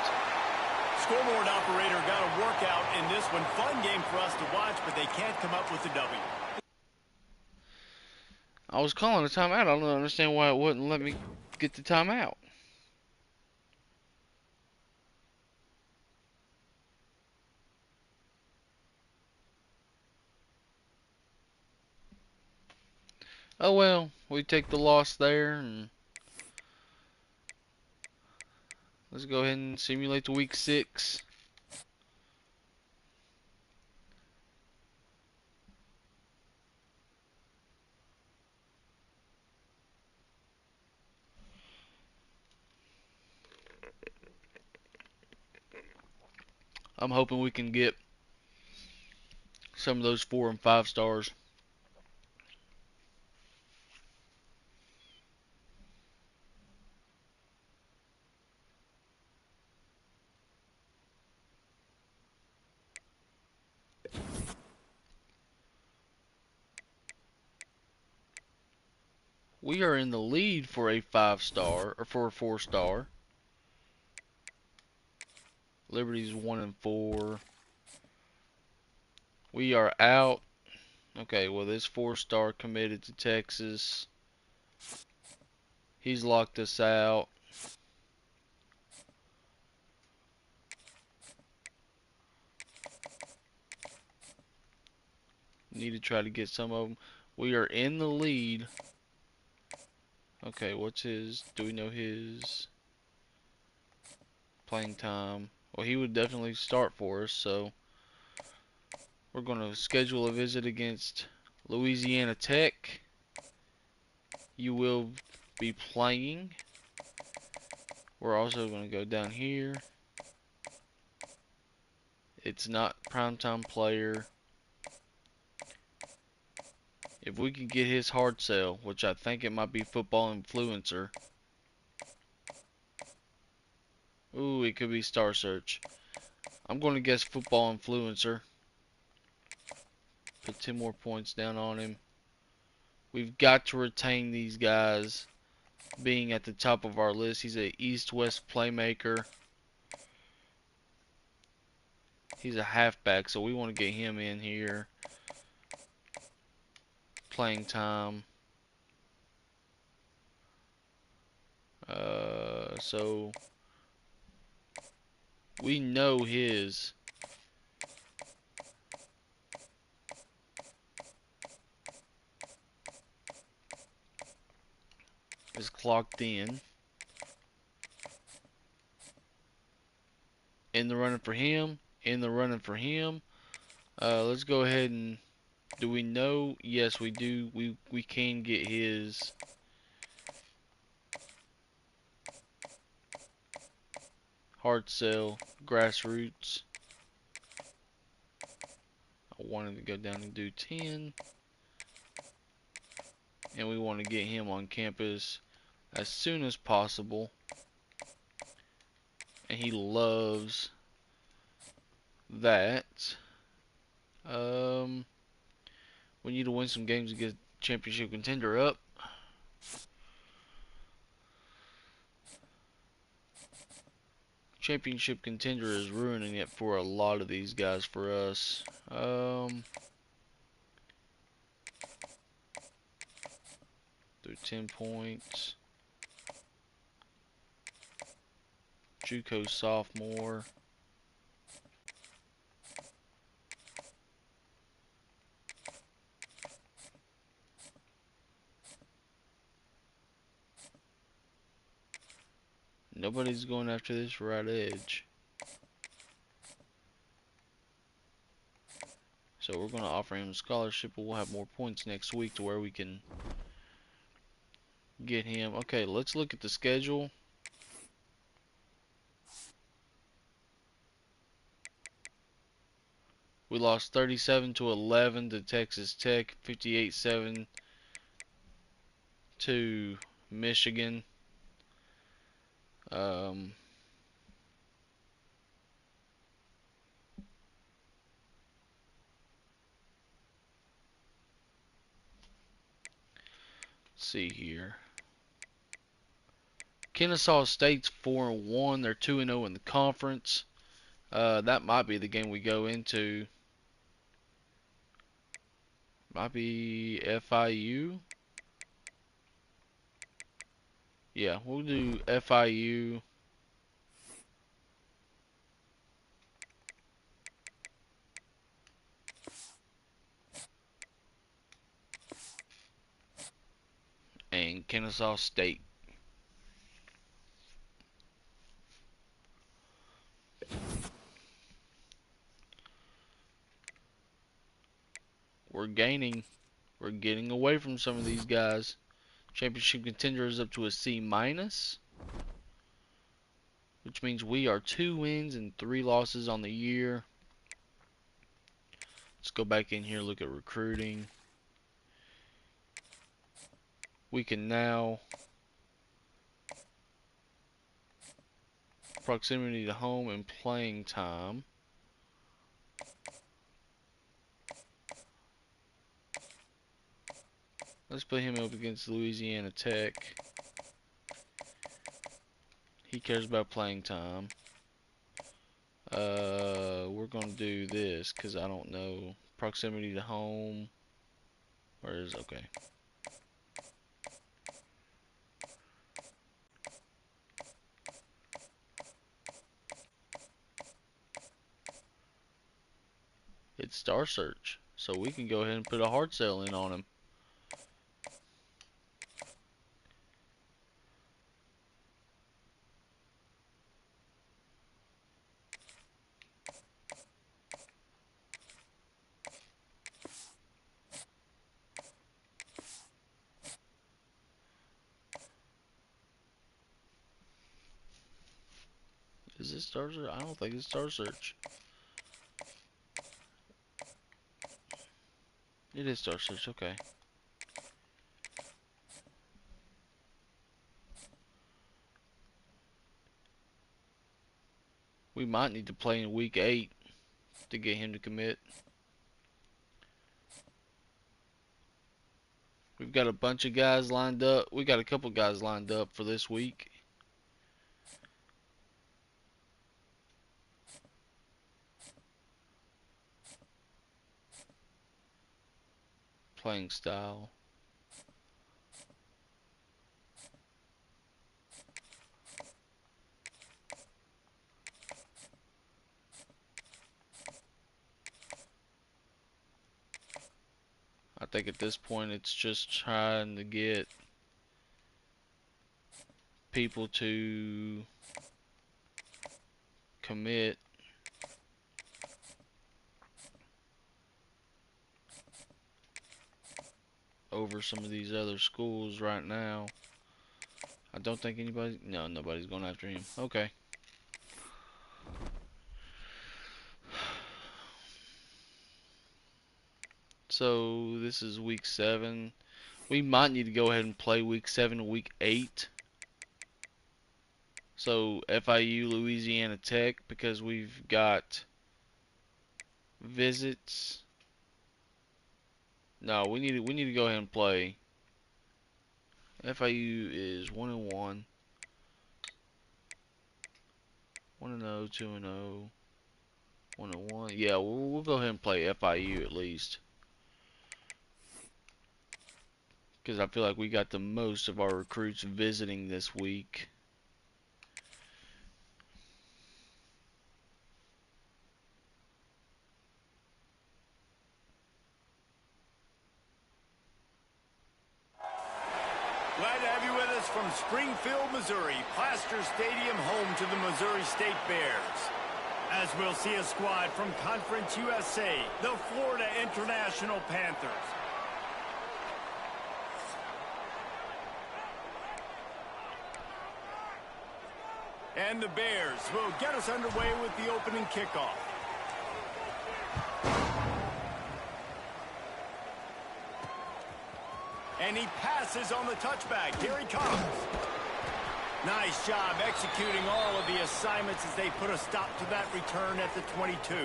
Scoreboard operator got a workout in this one. Fun game for us to watch, but they can't come up with a W. I was calling a timeout. I don't understand why it wouldn't let me get the timeout. Oh well, we take the loss there, and let's go ahead and simulate the week 6. I'm hoping we can get some of those 4 and 5 stars. We are in the lead for a 5-star, or for a 4-star. Liberty's 1 and 4. We are out. Okay, well, this 4-star committed to Texas. He's locked us out. Need to try to get some of them. We are in the lead. Okay, what's his? Do we know his playing time? Well, he would definitely start for us, so we're going to schedule a visit against Louisiana Tech. You will be playing. We're also going to go down here. It's not primetime player. If we could get his hard sell, which I think it might be Football Influencer. Ooh, it could be Star Search. I'm going to guess Football Influencer. Put 10 more points down on him. We've got to retain these guys being at the top of our list. He's a East-West playmaker. He's a halfback, so we want to get him in here. Playing time. So we know his is clocked in. In the running for him. In the running for him. Let's go ahead and... Do we know? Yes, we do. We can get his... hard sell. Grassroots. I wanted to go down and do 10. And we want to get him on campus as soon as possible. And he loves that. We need to win some games to get championship contender up. Championship contender is ruining it for a lot of these guys for us. Do 10 points. JUCO sophomore. Nobody's going after this right edge. So we're going to offer him a scholarship, but we'll have more points next week to where we can get him. Okay, let's look at the schedule. We lost 37-11 to Texas Tech, 58-7 to Michigan. See here. Kennesaw State's 4-1. They're 2-0 in the conference. That might be the game we go into. Might be FIU. Yeah, we'll do FIU. And Kennesaw State. We're gaining. We're getting away from some of these guys. Championship contender is up to a C-, which means we are 2 wins and 3 losses on the year. Let's go back in here, look at recruiting. We can now proximity to home and playing time. Let's put him up against Louisiana Tech. He cares about playing time. We're gonna do this because I don't know proximity to home. Where is okay? It's Star Search. So we can go ahead and put a hard sell in on him. Is it Star Search? I don't think it's Star Search. It is Star Search, okay. We might need to play in week 8 to get him to commit. We've got a bunch of guys lined up. We got a couple guys lined up for this week. Playing style. I think at this point it's just trying to get people to commit. Over some of these other schools right now. I don't think anybody, no, nobody's going after him. Okay. So this is week 7. We might need to go ahead and play week 7 and week 8. So FIU, Louisiana Tech, because we've got visits. No, we need to go ahead and play. FIU is 1-1, 1-0, 2-0, 1-1. Yeah, we'll go ahead and play FIU at least, because I feel like we got the most of our recruits visiting this week. Glad to have you with us from Springfield, Missouri. Plaster Stadium, home to the Missouri State Bears. As we'll see a squad from Conference USA, the Florida International Panthers. And the Bears will get us underway with the opening kickoff. And he passes on the touchback. Here he comes. Nice job executing all of the assignments as they put a stop to that return at the 22.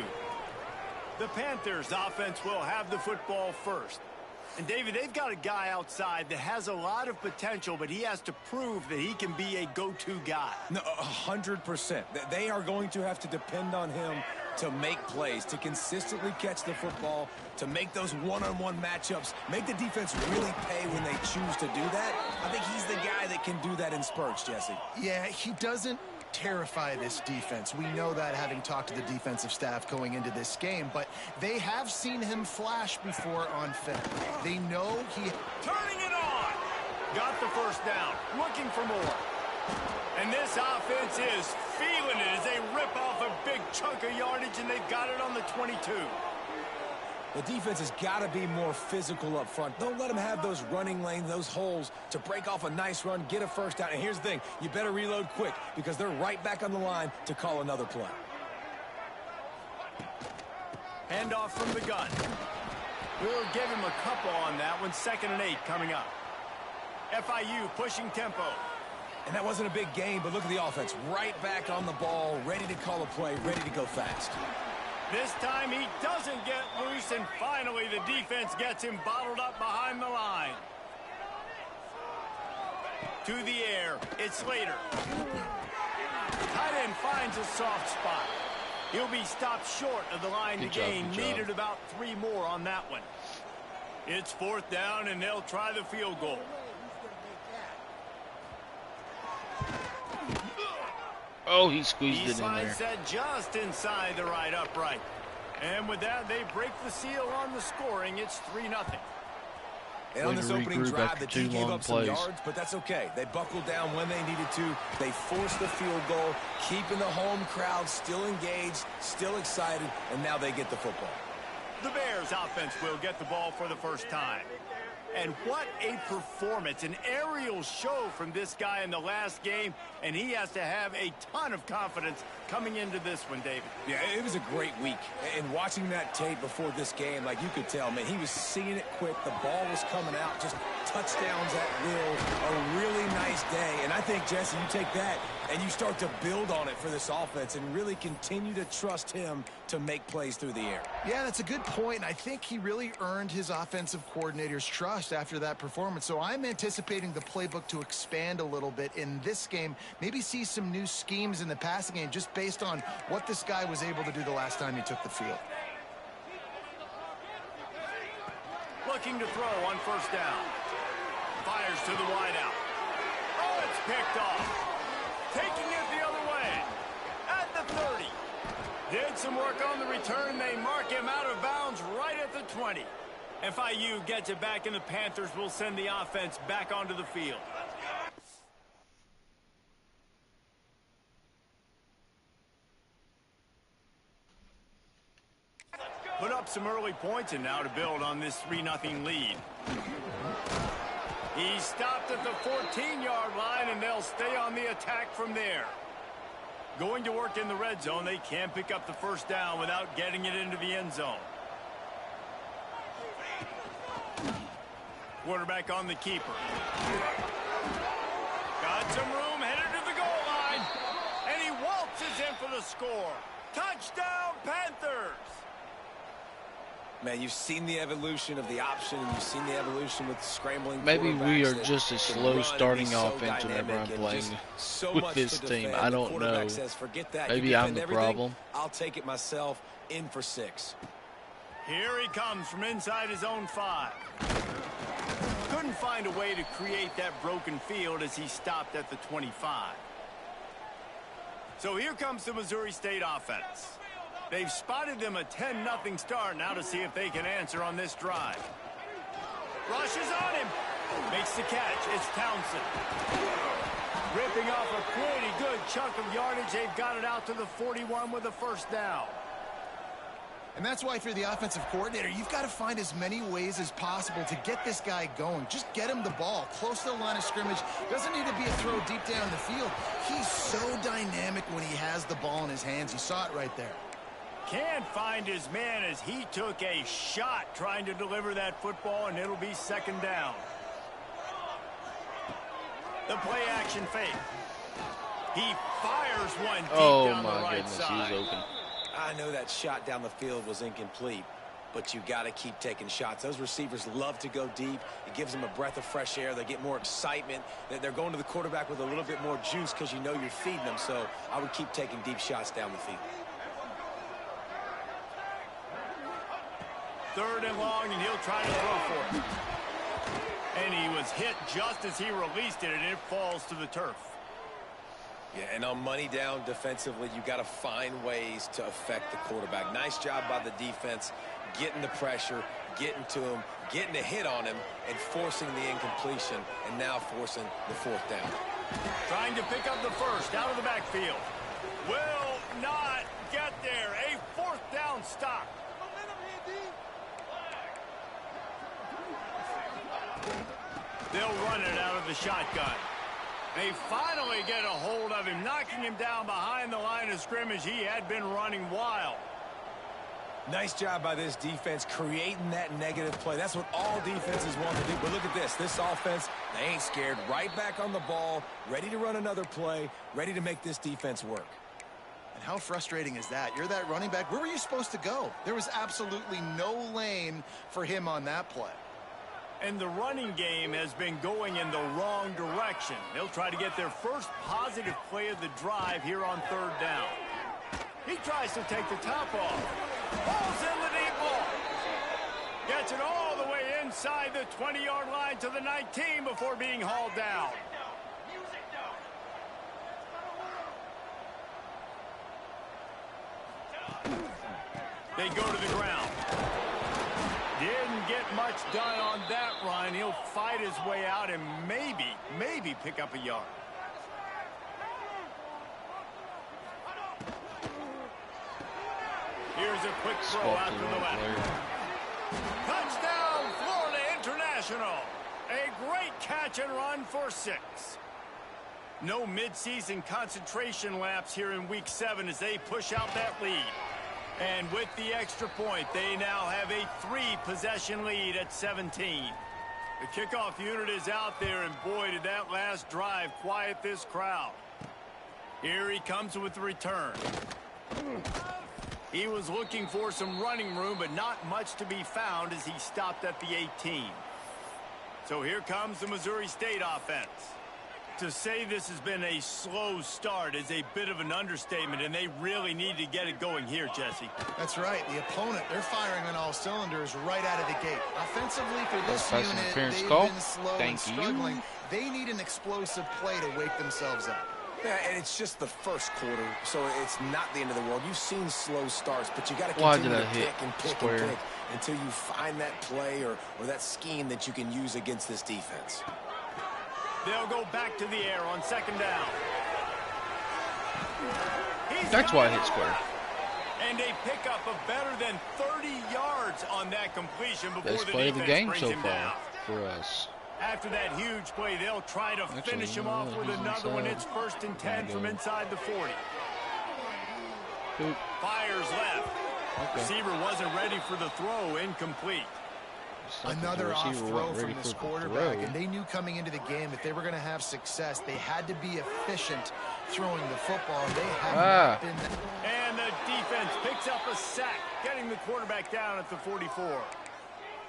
The Panthers offense will have the football first. And David, they've got a guy outside that has a lot of potential, but he has to prove that he can be a go-to guy. No, 100%. They are going to have to depend on him to make plays, to consistently catch the football, to make those one-on-one matchups, make the defense really pay when they choose to do that. I think he's the guy that can do that in spurts, Jesse. Yeah, he doesn't terrify this defense. We know that, having talked to the defensive staff going into this game, but they have seen him flash before on film. They know he... Turning it on! Got the first down, looking for more. And this offense is feeling it as they rip off a big chunk of yardage, and they've got it on the 22. The defense has got to be more physical up front. Don't let them have those running lanes, those holes to break off a nice run, get a first down. And here's the thing, you better reload quick because they're right back on the line to call another play. Handoff from the gun. We'll give him a couple on that one. 2nd and 8 coming up. FIU pushing tempo. And that wasn't a big game, but look at the offense. Right back on the ball, ready to call a play, ready to go fast. This time he doesn't get loose, and finally the defense gets him bottled up behind the line. To the air, it's Slater. Tight end finds a soft spot. He'll be stopped short of the line to gain. Needed about 3 more on that one. It's 4th down, and they'll try the field goal. Oh, he squeezed it in there. He slides that just inside the right upright. And with that, they break the seal on the scoring. It's 3-0. And on this opening drive, the team gave up some yards, but that's okay. They buckled down when they needed to. They forced the field goal, keeping the home crowd still engaged, still excited, and now they get the football. The Bears offense will get the ball for the first time. And what a performance, an aerial show from this guy in the last game, and he has to have a ton of confidence coming into this one, David. Yeah, it was a great week. And watching that tape before this game, like you could tell, man, he was seeing it quick. The ball was coming out, just touchdowns at will. A really nice day. And I think, Jesse, you take that and you start to build on it for this offense and really continue to trust him to make plays through the air. Yeah, that's a good point. And I think he really earned his offensive coordinator's trust after that performance. So I'm anticipating the playbook to expand a little bit in this game. Maybe see some new schemes in the passing game just based on what this guy was able to do the last time he took the field. Looking to throw on first down. Fires to the wideout. Oh, it's picked off. Taking it the other way. At the 30. Did some work on the return. They mark him out of bounds right at the 20. FIU gets it back, and the Panthers will send the offense back onto the field. Put up some early points, and now to build on this 3-0 lead. He stopped at the 14-yard line, and they'll stay on the attack from there. Going to work in the red zone. They can't pick up the first down without getting it into the end zone. Quarterback on the keeper. Got some room, headed to the goal line. And he waltzes in for the score. Touchdown, Panthers! Man, you've seen the evolution of the option, and you've seen the evolution with the scrambling. Maybe we are just a slow starting offense whenever I'm playing with this team. I don't know. Maybe I'm the problem. I'll take it myself. In for 6. Here he comes from inside his own 5. Couldn't find a way to create that broken field as he stopped at the 25. So here comes the Missouri State offense. They've spotted them a 10-0 start. Now to see if they can answer on this drive. Rushes on him. Makes the catch. It's Townsend. Ripping off a pretty good chunk of yardage. They've got it out to the 41 with a first down. And that's why if you're the offensive coordinator, you've got to find as many ways as possible to get this guy going. Just get him the ball close to the line of scrimmage. Doesn't need to be a throw deep down the field. He's so dynamic when he has the ball in his hands. You saw it right there. Can't find his man as he took a shot trying to deliver that football, and it'll be second down. The play action fake. He fires one deep down the right side. He was open. I know that shot down the field was incomplete, but you got to keep taking shots. Those receivers love to go deep. It gives them a breath of fresh air. They get more excitement. They're going to the quarterback with a little bit more juice because you know you're feeding them. So I would keep taking deep shots down the field. Third and long, and he'll try to throw for it. And he was hit just as he released it, and it falls to the turf. Yeah, and on money down defensively, you got to find ways to affect the quarterback. Nice job by the defense, getting the pressure, getting to him, getting a hit on him, and forcing the incompletion, and now forcing the fourth down. Trying to pick up the first out of the backfield. Will not get there. A fourth down stop. They'll run it out of the shotgun. They finally get a hold of him, knocking him down behind the line of scrimmage. He had been running wild. Nice job by this defense creating that negative play. That's what all defenses want to do. But look at this. This offense, they ain't scared. Right back on the ball, ready to run another play, ready to make this defense work. And how frustrating is that? You're that running back. Where were you supposed to go? There was absolutely no lane for him on that play. And the running game has been going in the wrong direction. They'll try to get their first positive play of the drive here on third down. He tries to take the top off. Ball's in the deep ball. Gets it all the way inside the 20-yard line to the 19 before being hauled down. They go to the ground. Didn't get much done on that run. He'll fight his way out and maybe pick up a yard. Here's a quick throw out to the left. Touchdown, Florida International. A great catch and run for 6. No midseason concentration lapse here in Week 7 as they push out that lead. And with the extra point, they now have a 3-possession lead at 17. The kickoff unit is out there, and boy, did that last drive quiet this crowd. Here he comes with the return. He was looking for some running room, but not much to be found as he stopped at the 18. So here comes the Missouri State offense. To say this has been a slow start is a bit of an understatement, and they really need to get it going here, Jesse. That's right. The opponent, they're firing on all cylinders right out of the gate. Offensively for this unit, they've been slow and struggling. They need an explosive play to wake themselves up. Yeah, and it's just the first quarter, so it's not the end of the world. You've seen slow starts, but you got to continue to pick and pick and pick until you find that play or that scheme that you can use against this defense. They'll go back to the air on second down. That's why I hit square. And a pickup of better than 30 yards on that completion before Best the play of the game brings so him far down. for us. After that huge play, they'll try to finish him off with another one. It's 1st and 10 from inside the 40. Boop. Fires left. Okay. Receiver wasn't ready for the throw. Incomplete. Another off throw from this quarterback, and they knew coming into the game that they were going to have success. They had to be efficient throwing the football. They have not been. And the defense picks up a sack, getting the quarterback down at the 44.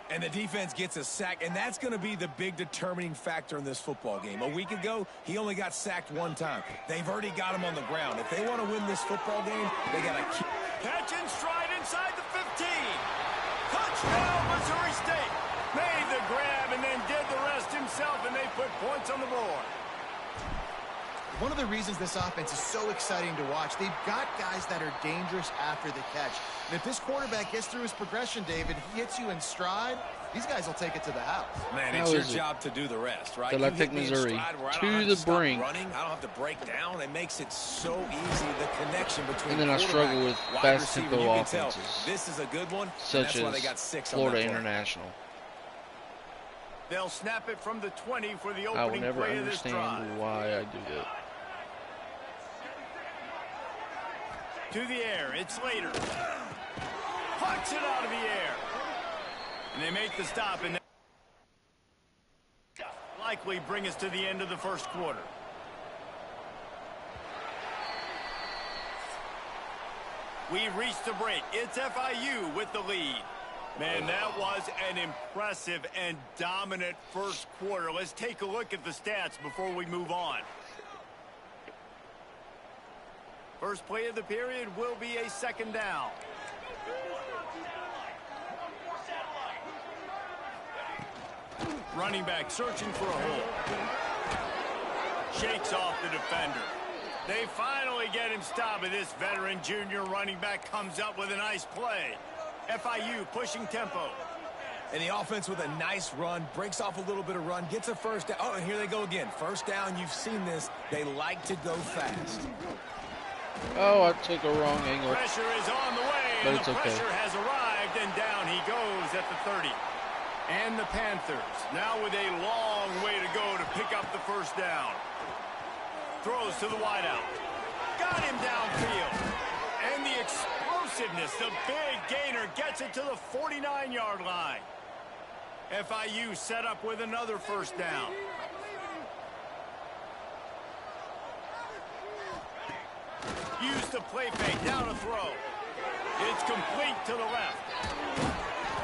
And the defense gets a sack, and that's going to be the big determining factor in this football game. A week ago, he only got sacked 1 time. They've already got him on the ground. If they want to win this football game, they got to keep. Catch and stride inside the 15. Touchdown, Missouri State. Made the grab and then did the rest himself, and they put points on the board. One of the reasons this offense is so exciting to watch, they've got guys that are dangerous after the catch. And if this quarterback gets through his progression, David, he hits you in stride, these guys will take it to the house. Man, it's your job to do the rest, right? I take Missouri to the brink. Running, I don't have to break down. It makes it so easy, the connection between and then I struggle with fast tempo offenses. This is a good one, such and that's as why they got 6 Florida on that International. They'll snap it from the 20 for the I will opening never play of this drive. understand why I do that. To the air, it's Slater. Pucks it out of the air. And they make the stop, and likely bring us to the end of the first quarter. We've reached the break. It's FIU with the lead. Man, that was an impressive and dominant first quarter. Let's take a look at the stats before we move on. First play of the period will be a second down. Running back searching for a hole. Shakes off the defender. They finally get him stopped, and this veteran junior running back comes up with a nice play. FIU pushing tempo. And the offense with a nice run, breaks off a little bit of run, gets a first down. Oh, and here they go again. First down, you've seen this. They like to go fast. Oh, I took a wrong angle. Pressure is on the way, but and it's the okay. pressure has arrived, and down he goes at the 30. And the Panthers now with a long way to go to pick up the first down. Throws to the wideout. Got him downfield. And the explosiveness, the big gainer gets it to the 49-yard line. FIU set up with another first down. Use the play fake, down a throw. It's complete to the left.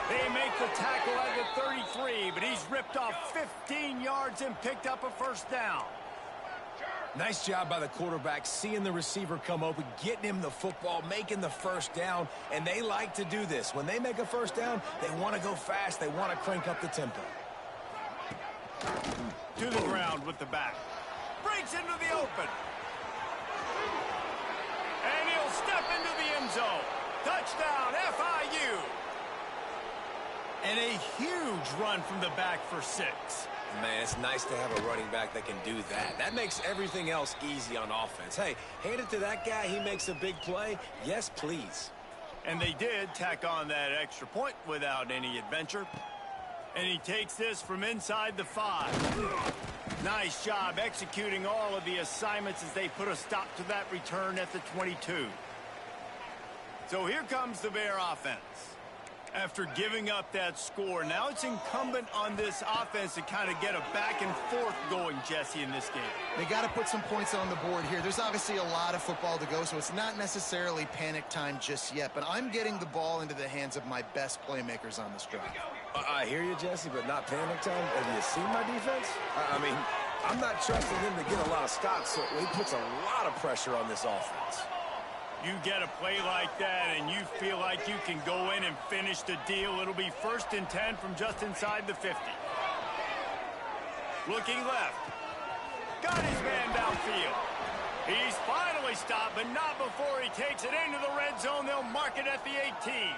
They make the tackle at the 33, but he's ripped off 15 yards and picked up a first down. Nice job by the quarterback, seeing the receiver come open, getting him the football, making the first down, and they like to do this. When they make a first down, they want to go fast. They want to crank up the tempo. To the ground with the back. Breaks into the open. And he'll step into the end zone. Touchdown, FIU. And a huge run from the back for 6. Man, it's nice to have a running back that can do that. That makes everything else easy on offense. Hey, hand it to that guy. He makes a big play. Yes, please. And they did tack on that extra point without any adventure. And he takes this from inside the 5. Nice job executing all of the assignments as they put a stop to that return at the 22. So here comes the Bear offense. After giving up that score, now it's incumbent on this offense to kind of get a back and forth going, Jesse, in this game. They got to put some points on the board here. There's obviously a lot of football to go, so it's not necessarily panic time just yet, but I'm getting the ball into the hands of my best playmakers on this drive. I hear you, Jesse, but not panic time. Have you seen my defense? I mean, I'm not trusting him to get a lot of stops, so he puts a lot of pressure on this offense. You get a play like that and you feel like you can go in and finish the deal. It'll be 1st and 10 from just inside the 50. Looking left. Got his man downfield. He's finally stopped, but not before he takes it into the red zone. They'll mark it at the 18.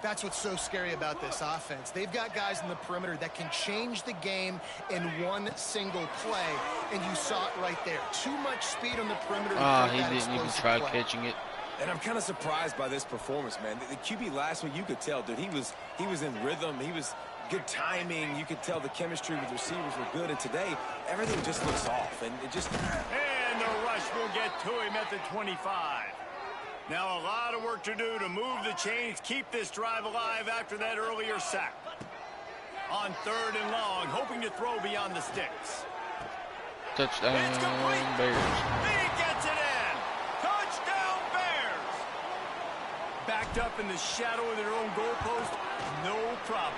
That's what's so scary about this offense. They've got guys in the perimeter that can change the game in one single play, and you saw it right there. Too much speed on the perimeter. He didn't even try catching it. And I'm kind of surprised by this performance, man. The QB last week, you could tell, dude, he was in rhythm. He was good timing. You could tell the chemistry with the receivers were good. And today, everything just looks off. And it just... And the rush will get to him at the 25. Now a lot of work to do to move the chains, keep this drive alive after that earlier sack. On 3rd and long, hoping to throw beyond the sticks. Touchdown, Bears. He gets it in. Touchdown, Bears. Backed up in the shadow of their own goalpost, no problem.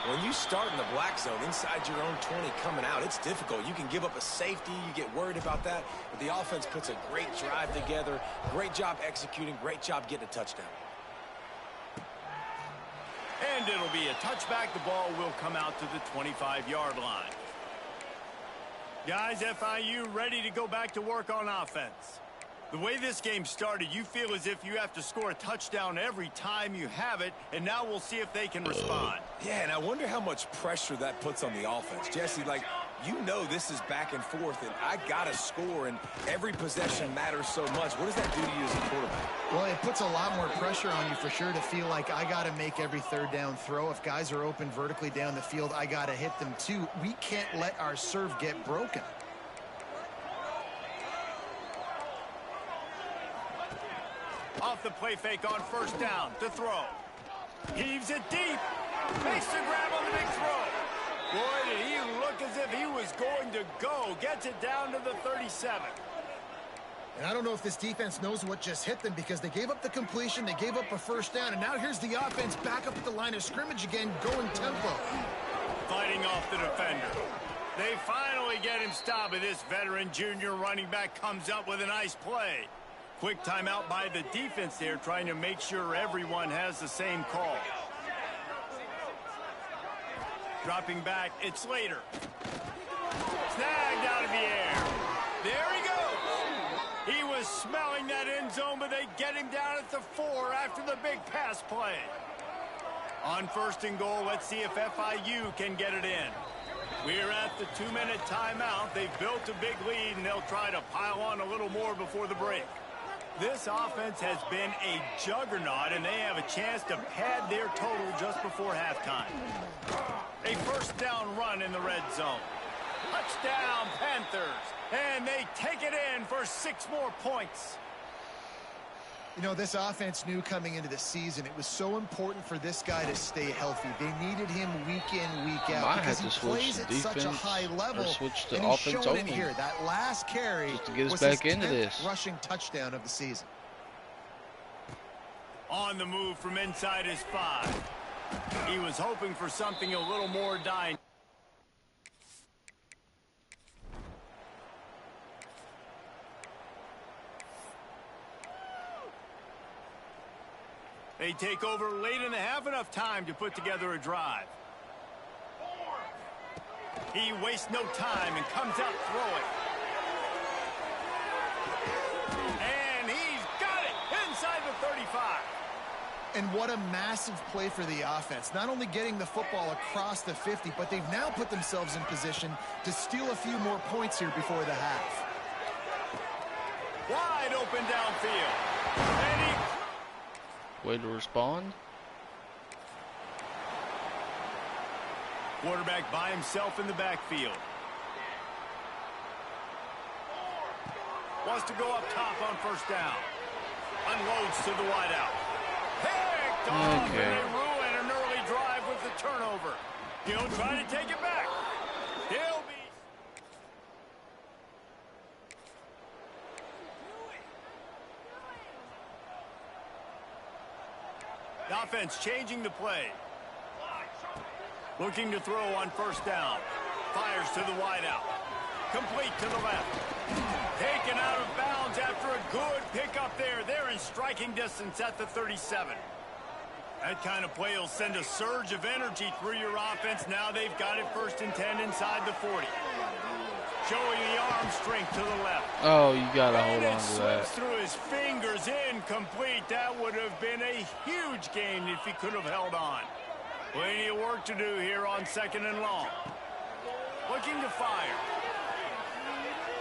When you start in the black zone inside your own 20 coming out, it's difficult. You can give up a safety. You get worried about that. But the offense puts a great drive together. Great job executing. Great job getting a touchdown. And it'll be a touchback. The ball will come out to the 25-yard line. Guys, FIU ready to go back to work on offense. The way this game started, you feel as if you have to score a touchdown every time you have it, and now we'll see if they can respond. Yeah, and I wonder how much pressure that puts on the offense. Jesse, like, you know this is back and forth, and I got to score, and every possession matters so much. What does that do to you as a quarterback? Well, it puts a lot more pressure on you for sure to feel like I got to make every 3rd down throw. If guys are open vertically down the field, I got to hit them too. We can't let our serve get broken. Off the play fake on 1st down to throw. Heaves it deep. Makes the grab on the big throw. Boy, did he look as if he was going to go. Gets it down to the 37. And I don't know if this defense knows what just hit them because they gave up the completion, they gave up a 1st down, and now here's the offense back up at the line of scrimmage again, going tempo. Fighting off the defender. They finally get him stopped, but this veteran junior running back comes up with a nice play. Quick timeout by the defense there, trying to make sure everyone has the same call. Dropping back, it's Slater. Snagged out of the air. There he goes. He was smelling that end zone, but they get him down at the 4 after the big pass play. On 1st and goal, let's see if FIU can get it in. We're at the 2-minute timeout. They've built a big lead, and they'll try to pile on a little more before the break. This offense has been a juggernaut, and they have a chance to pad their total just before halftime. A 1st down run in the red zone. Touchdown, Panthers. And they take it in for 6 more points. You know, this offense knew coming into the season it was so important for this guy to stay healthy. They needed him week in, week out because he plays at such a high level. Switch to and he's offense shown only. it here. That last carry just to get us was back his into 10th this rushing touchdown of the season. On the move from inside his 5. He was hoping for something a little more dynamic. They take over late in the half, enough time to put together a drive. He wastes no time and comes out throwing. And he's got it inside the 35. And what a massive play for the offense. Not only getting the football across the 50, but they've now put themselves in position to steal a few more points here before the half. Wide open downfield. And Way to respond. quarterback by himself in the backfield. Wants to go up top on first down. Unloads to the wideout. Picked off, and they ruin an early drive with the turnover. He'll try to take it back. He'll be... The offense changing the play. Looking to throw on first down. Fires to the wideout. Complete to the left. Taken out of bounds after a good pickup there. They're in striking distance at the 37. That kind of play will send a surge of energy through your offense. Now they've got it 1st and 10 inside the 40. Showing the arm strength to the left. Oh, you gotta hold And on it to slips that. through his fingers. Incomplete. That would have been a huge gain if he could have held on. Plenty of work to do here on 2nd and long. Looking to fire.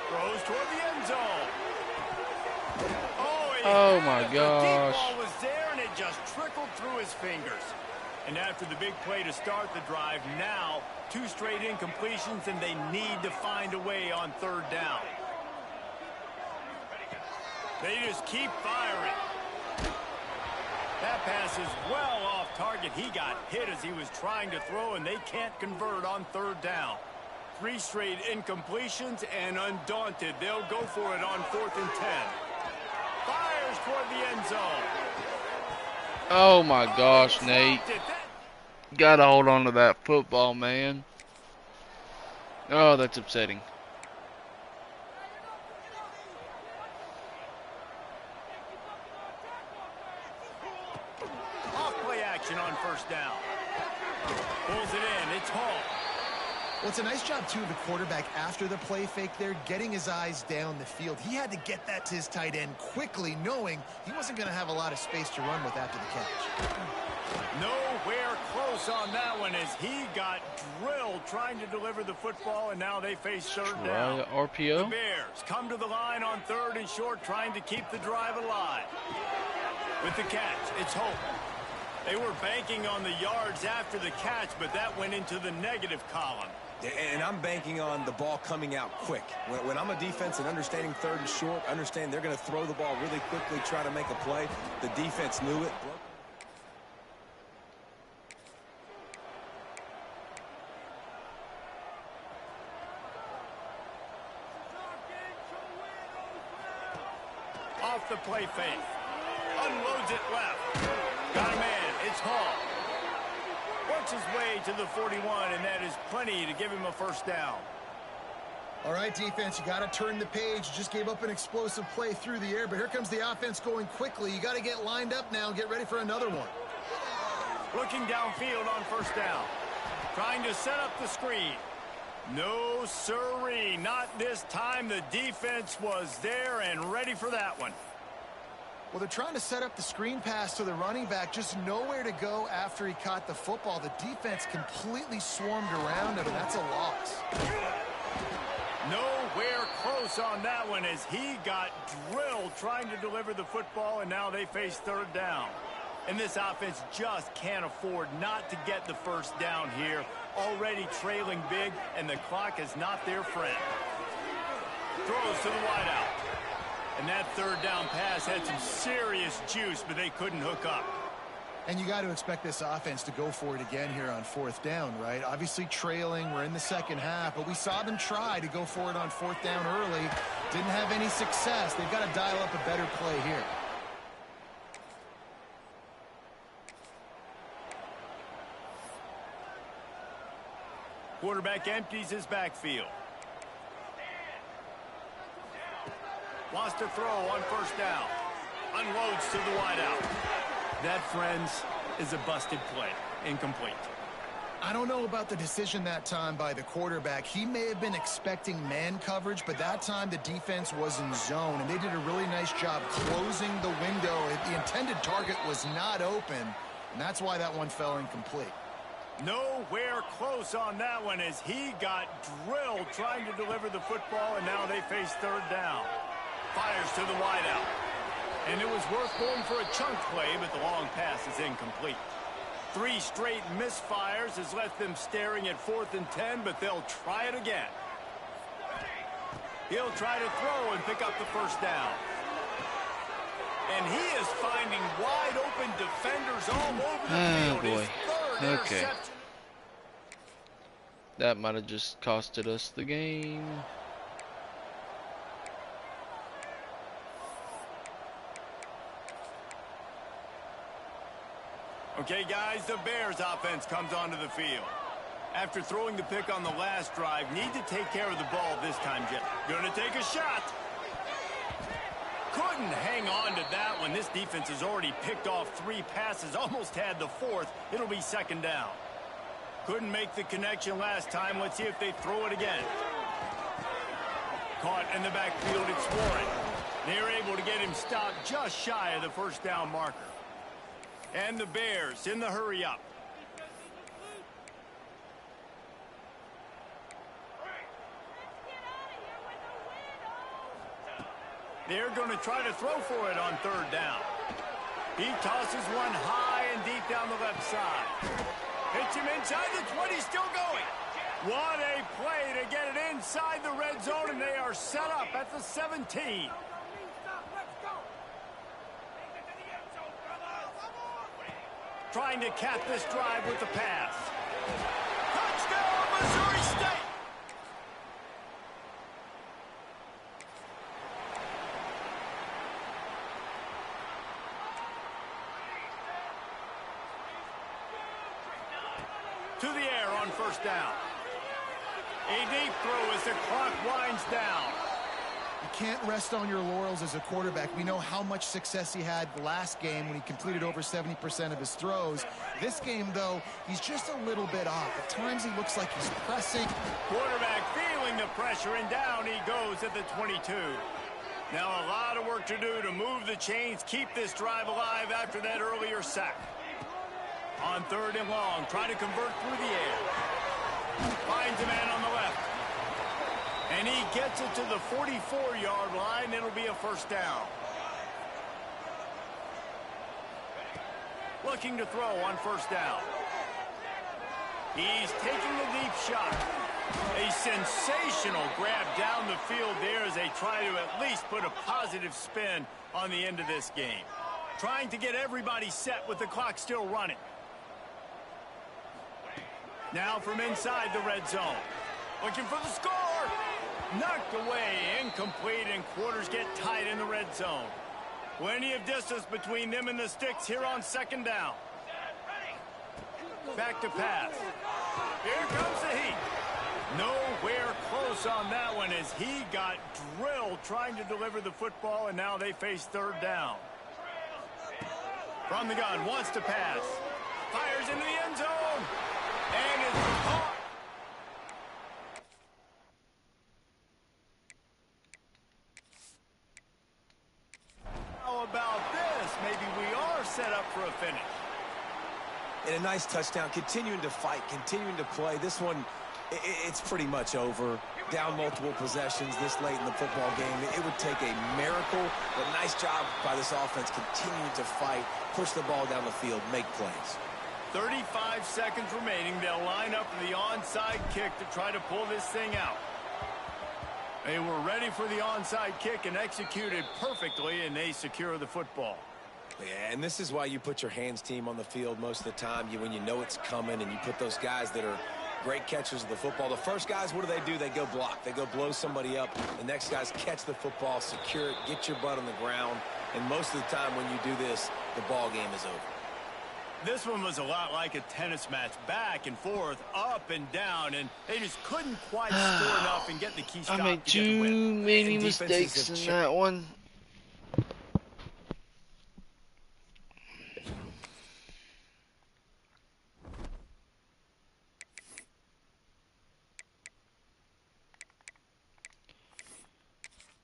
Throws toward the end zone. Oh my The deep gosh. ball was there, and it just trickled through his fingers. And after the big play to start the drive, now 2 straight incompletions, and they need to find a way on 3rd down. They just keep firing. That pass is well off target. He got hit as he was trying to throw, and they can't convert on 3rd down. 3 straight incompletions, and undaunted, they'll go for it on 4th and 10. Fires toward the end zone. Oh my gosh, Nate. Gotta hold on to that football, man. Oh, that's upsetting. Off play action on 1st down. Pulls it in. It's Hall. Well, it's a nice job, too, of the quarterback after the play fake there, getting his eyes down the field. He had to get that to his tight end quickly, knowing he wasn't going to have a lot of space to run with after the catch. Nowhere close on that one as he got drilled trying to deliver the football, and now they face 3rd down. The RPO. Bears come to the line on 3rd and short, trying to keep the drive alive. With the catch, it's Hope. They were banking on the yards after the catch, but that went into the negative column. And I'm banking on the ball coming out quick. When I'm a defense and understanding 3rd and short, understand they're going to throw the ball really quickly, try to make a play. The defense knew it. Off the play fake. Unloads it left. Got a man. It's Hall. Works his way to the 41, and that is plenty to give him a 1st down. All right, defense, you got to turn the page. Just gave up an explosive play through the air, but here comes the offense going quickly. You got to get lined up now and get ready for another one. Looking downfield on 1st down. Trying to set up the screen. No siree, not this time. The defense was there and ready for that one. Well, they're trying to set up the screen pass to the running back, just nowhere to go after he caught the football. The defense completely swarmed around him, and that's a loss. Nowhere close on that one as he got drilled trying to deliver the football, and now they face 3rd down. And this offense just can't afford not to get the 1st down here. Already trailing big, and the clock is not their friend. Throws to the wideout. And that 3rd down pass had some serious juice, but they couldn't hook up. And you got to expect this offense to go for it again here on 4th down, right? Obviously trailing, we're in the 2nd half, but we saw them try to go for it on 4th down early. Didn't have any success. They've got to dial up a better play here. Quarterback empties his backfield. Wants to throw on 1st down. Unloads to the wideout. That, friends, is a busted play. Incomplete. I don't know about the decision that time by the quarterback. He may have been expecting man coverage, but that time the defense was in zone, and they did a really nice job closing the window. The intended target was not open, and that's why that one fell incomplete. Nowhere close on that one as he got drilled trying to deliver the football, and now they face third down. Fires to the wideout. And it was worth going for a chunk play, but the long pass is incomplete. 3 straight misfires has left them staring at 4th and 10, but they'll try it again. He'll try to throw and pick up the first down. And he is finding wide open defenders all over the field. Boy. His third Okay. interception. That might have just costed us the game. Okay, guys, the Bears offense comes onto the field. After throwing the pick on the last drive, need to take care of the ball this time, Jeff. Gonna take a shot. Couldn't hang on to that one. This defense has already picked off 3 passes, almost had the 4th. It'll be second down. Couldn't make the connection last time. Let's see if they throw it again. Caught in the backfield, it's Warren. They're able to get him stopped just shy of the first down marker. And the Bears in the hurry up. They're going to try to throw for it on third down. He tosses one high and deep down the left side. Hits him inside the 20, still going. What a play to get it inside the red zone, and they are set up at the 17. Trying to cap this drive with the pass. Touchdown, Missouri State! To the air on first down. A deep throw as the clock winds down. You can't rest on your laurels as a quarterback. We know how much success he had last game when he completed over 70% of his throws. This game, though, he's just a little bit off. At times he looks like he's pressing. Quarterback feeling the pressure, and down he goes at the 22. Now a lot of work to do to move the chains, keep this drive alive after that earlier sack. On third and long, trying to convert through the air. Finds a man on the left. And he gets it to the 44-yard line. It'll be a first down. Looking to throw on first down. He's taking a deep shot. A sensational grab down the field there as they try to at least put a positive spin on the end of this game. Trying to get everybody set with the clock still running. Now from inside the red zone. Looking for the score. Knocked away, incomplete, and quarters get tight in the red zone. Plenty of distance between them and the sticks here on second down. Back to pass. Here comes the heat. Nowhere close on that one as he got drilled trying to deliver the football, and now they face third down. From the gun, wants to pass. Fires into the end zone. And it's caught. How about this? Maybe we are set up for a finish. And a nice touchdown, continuing to fight, continuing to play. This one, it's pretty much over. Down multiple possessions this late in the football game. It would take a miracle, but nice job by this offense continuing to fight, push the ball down the field, make plays. 35 seconds remaining. They'll line up for the onside kick to try to pull this thing out. They were ready for the onside kick and executed perfectly, and they secure the football. Yeah, and this is why you put your hands team on the field most of the time. When you know it's coming, and you put those guys that are great catchers of the football. The first guys, what do? They go block. They go blow somebody up. The next guys catch the football, secure it, get your butt on the ground. And most of the time when you do this, the ball game is over. This one was a lot like a tennis match, back and forth, up and down, and they just couldn't quite score enough and get the key stop I made to get the too win. many And mistakes defenses in have that one.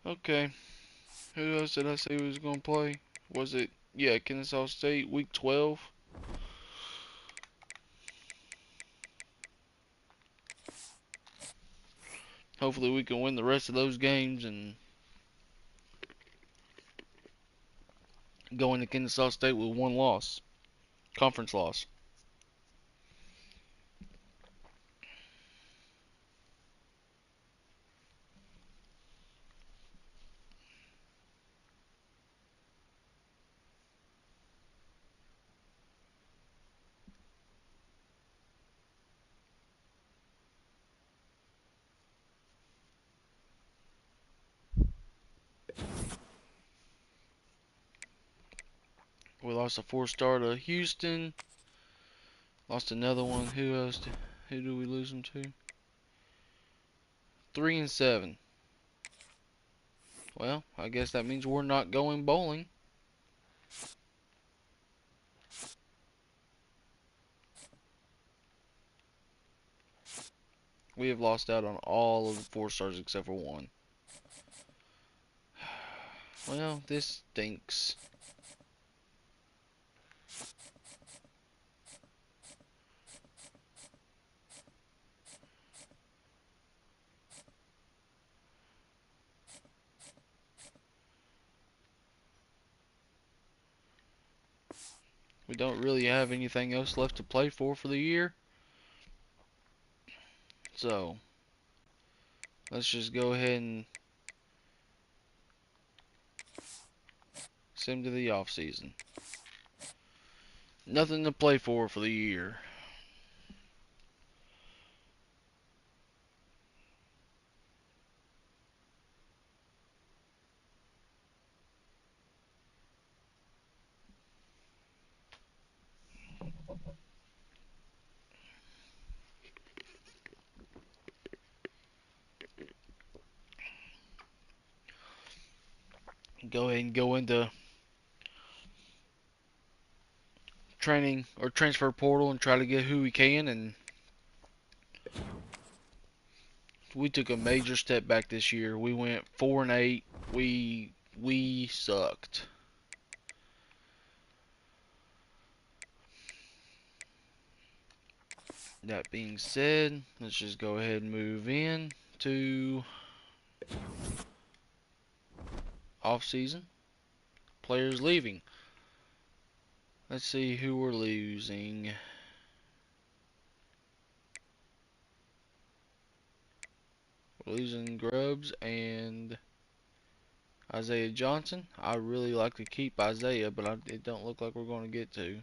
Okay. Who else did I say was going to play? Was it, yeah, Kennesaw State, week 12? Hopefully we can win the rest of those games and go into Kennesaw State with one loss. Conference loss. We lost a 4-star to Houston. Lost another one. Who else? Who do we lose them to? 3-7. Well, I guess that means we're not going bowling. We have lost out on all of the 4-stars except for one. Well, this stinks. We don't really have anything else left to play for the year. So, let's just go ahead and send to the off season. Nothing to play for the year. Go ahead and go into training or transfer portal and try to get who we can, and we took a major step back this year. We went 4-8. We sucked. That being said, let's just go ahead and move in to off season. Players leaving. Let's see who we're losing. We're losing Grubbs and Isaiah Johnson. I really like to keep Isaiah, but it don't look like we're going to get to.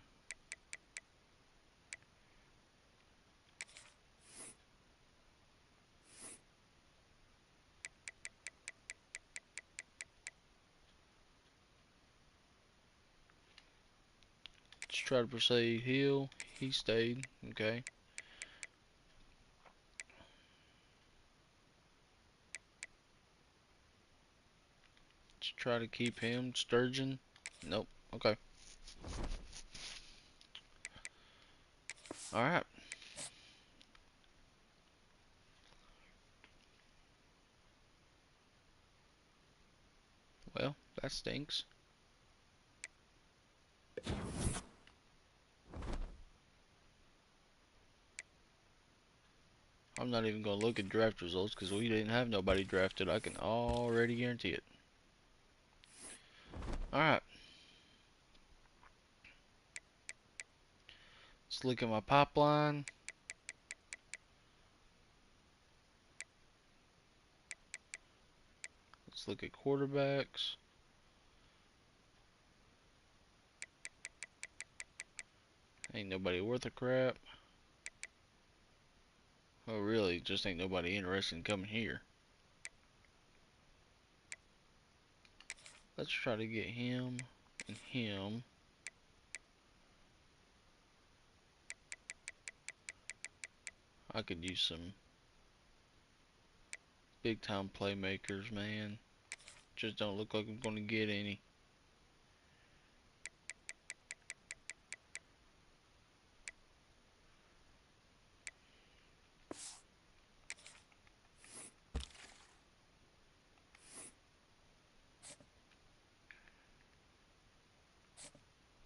Let's try to proceed Hill. He stayed. Okay. Let's try to keep him. Sturgeon. Nope. Okay. Alright. Well, that stinks. I'm not even going to look at draft results because we didn't have nobody drafted. I can already guarantee it. Alright. Let's look at my pipeline. Let's look at quarterbacks. Ain't nobody worth a crap. Oh, really? Just ain't nobody interested in coming here. Let's try to get him and him. I could use some big time playmakers, man. Just don't look like I'm going to get any.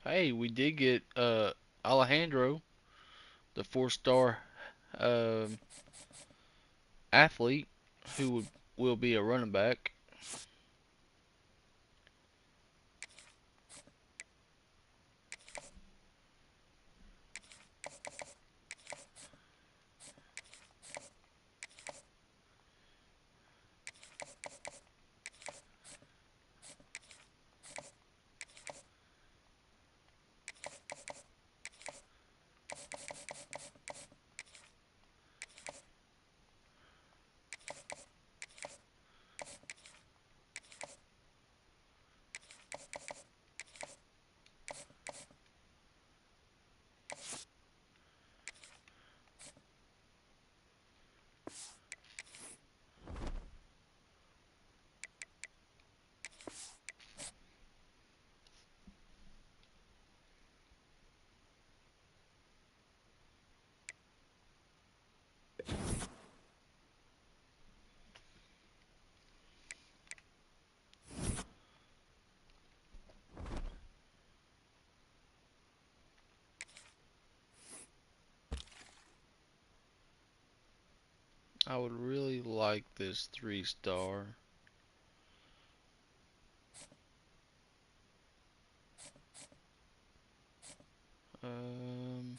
Hey, we did get Alejandro, the 4-star um athlete, who will be a running back. I would really like this 3-star. Um,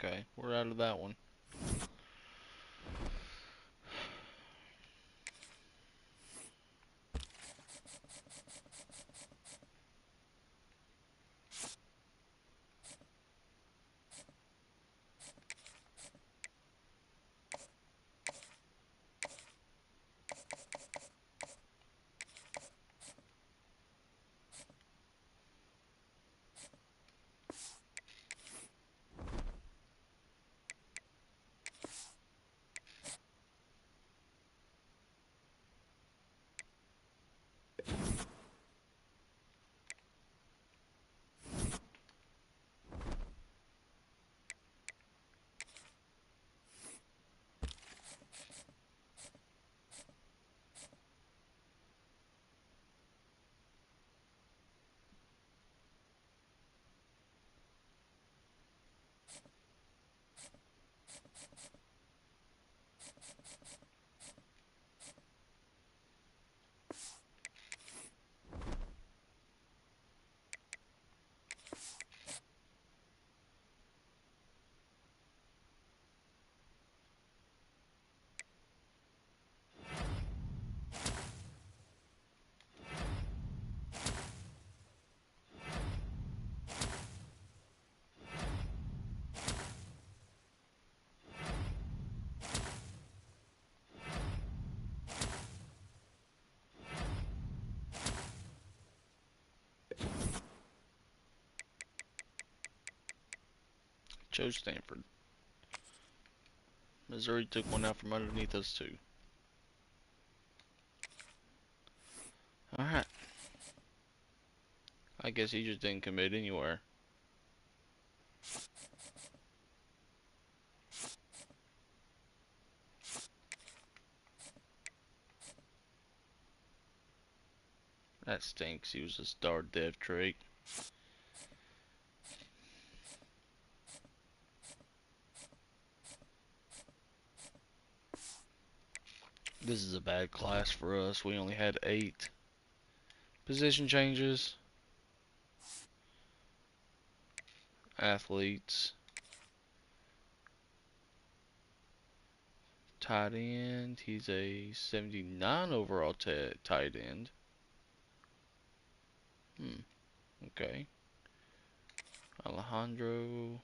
okay, we're out of that one. Chose Stanford. Missouri took one out from underneath us too. Alright. I guess he just didn't commit anywhere. That stinks. He was a star dev trait. This is a bad class for us. We only had 8 position changes. Athletes. Tight end. He's a 79 overall tight end. Okay. Alejandro.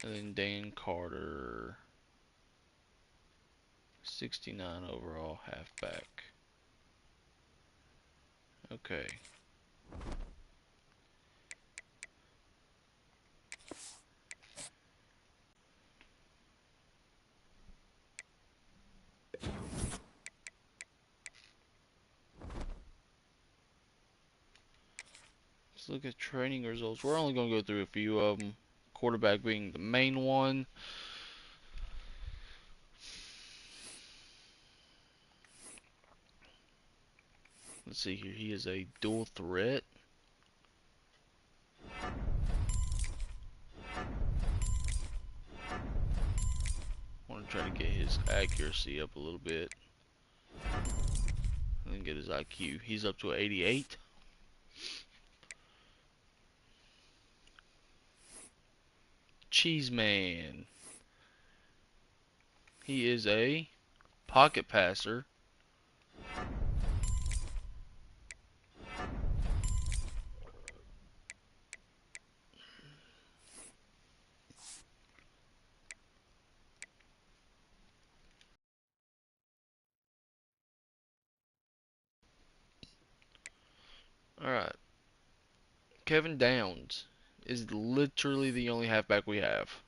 And then Dan Carter. 69 overall halfback. Okay. Let's look at training results. We're only going to go through a few of them. Quarterback being the main one. Let's see here. He is a dual threat. I want to try to get his accuracy up a little bit. And get his IQ. He's up to 88. Cheeseman. He is a pocket passer. Alright. Kevin Downs is literally the only halfback we have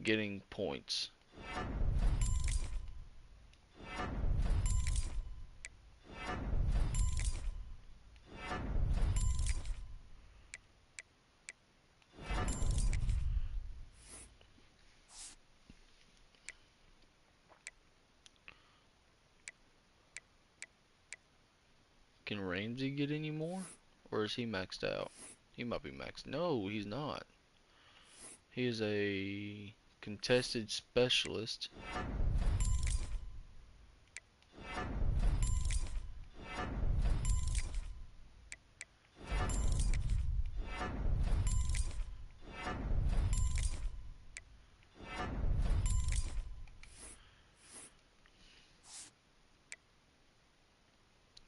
getting points. Can Ramsey get any more? Or is he maxed out? He might be maxed. No, he's not. He is a contested specialist.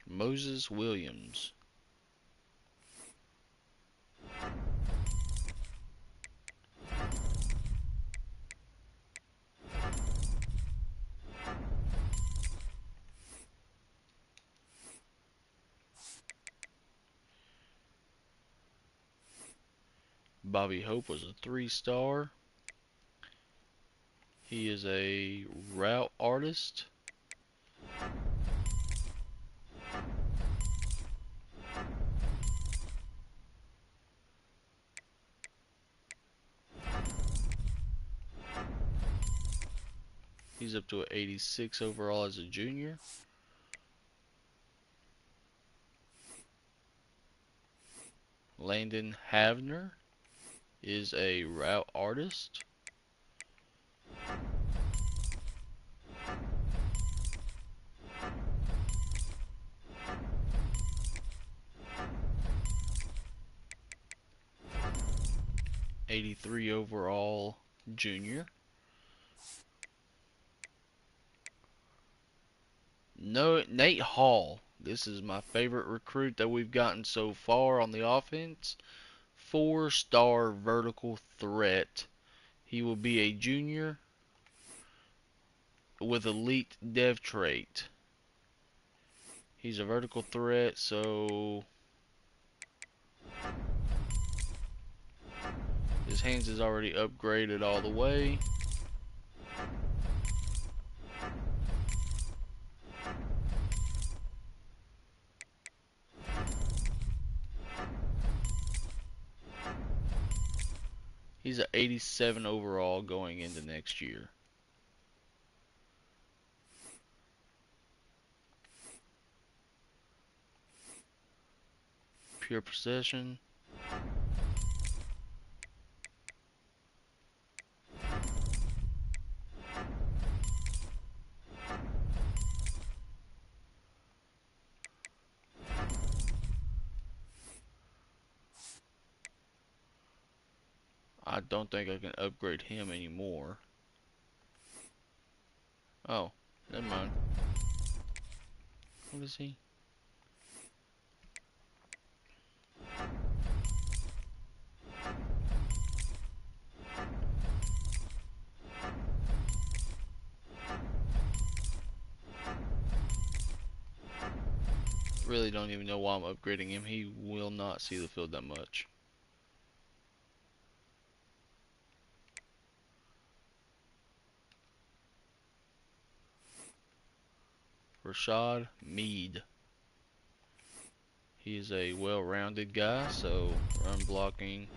Moses Williams. Bobby Hope was a 3-star. He is a route artist. He's up to an 86 overall as a junior. Landon Havner is a route artist. '83 overall junior. No, Nate Hall. This is my favorite recruit that we've gotten so far on the offense. 4-star vertical threat. He will be a junior with elite dev trait. He's a vertical threat, so his hands is already upgraded all the way. He's an 87 overall going into next year. Pure possession. I don't think I can upgrade him anymore. Oh, never mind. What is he? Really don't even know why I'm upgrading him. He will not see the field that much. Rashad Mead. He is a well-rounded guy, so run blocking.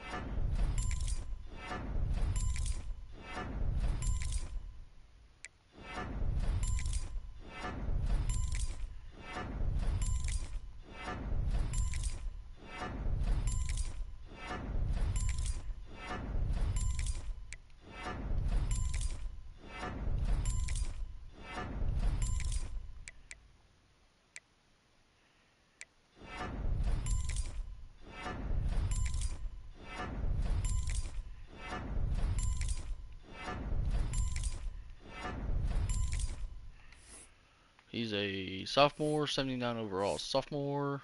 He's a sophomore, 79 overall. Sophomore.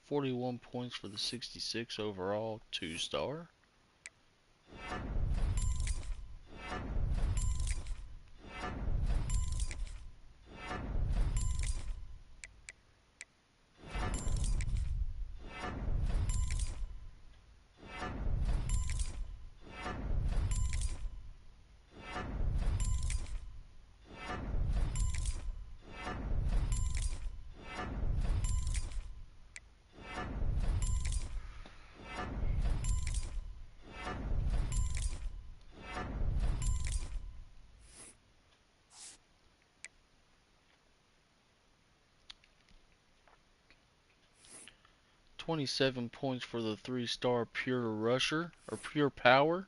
41 points for the 66 overall, 2-star. $27 points for the 3-star pure rusher, or pure power.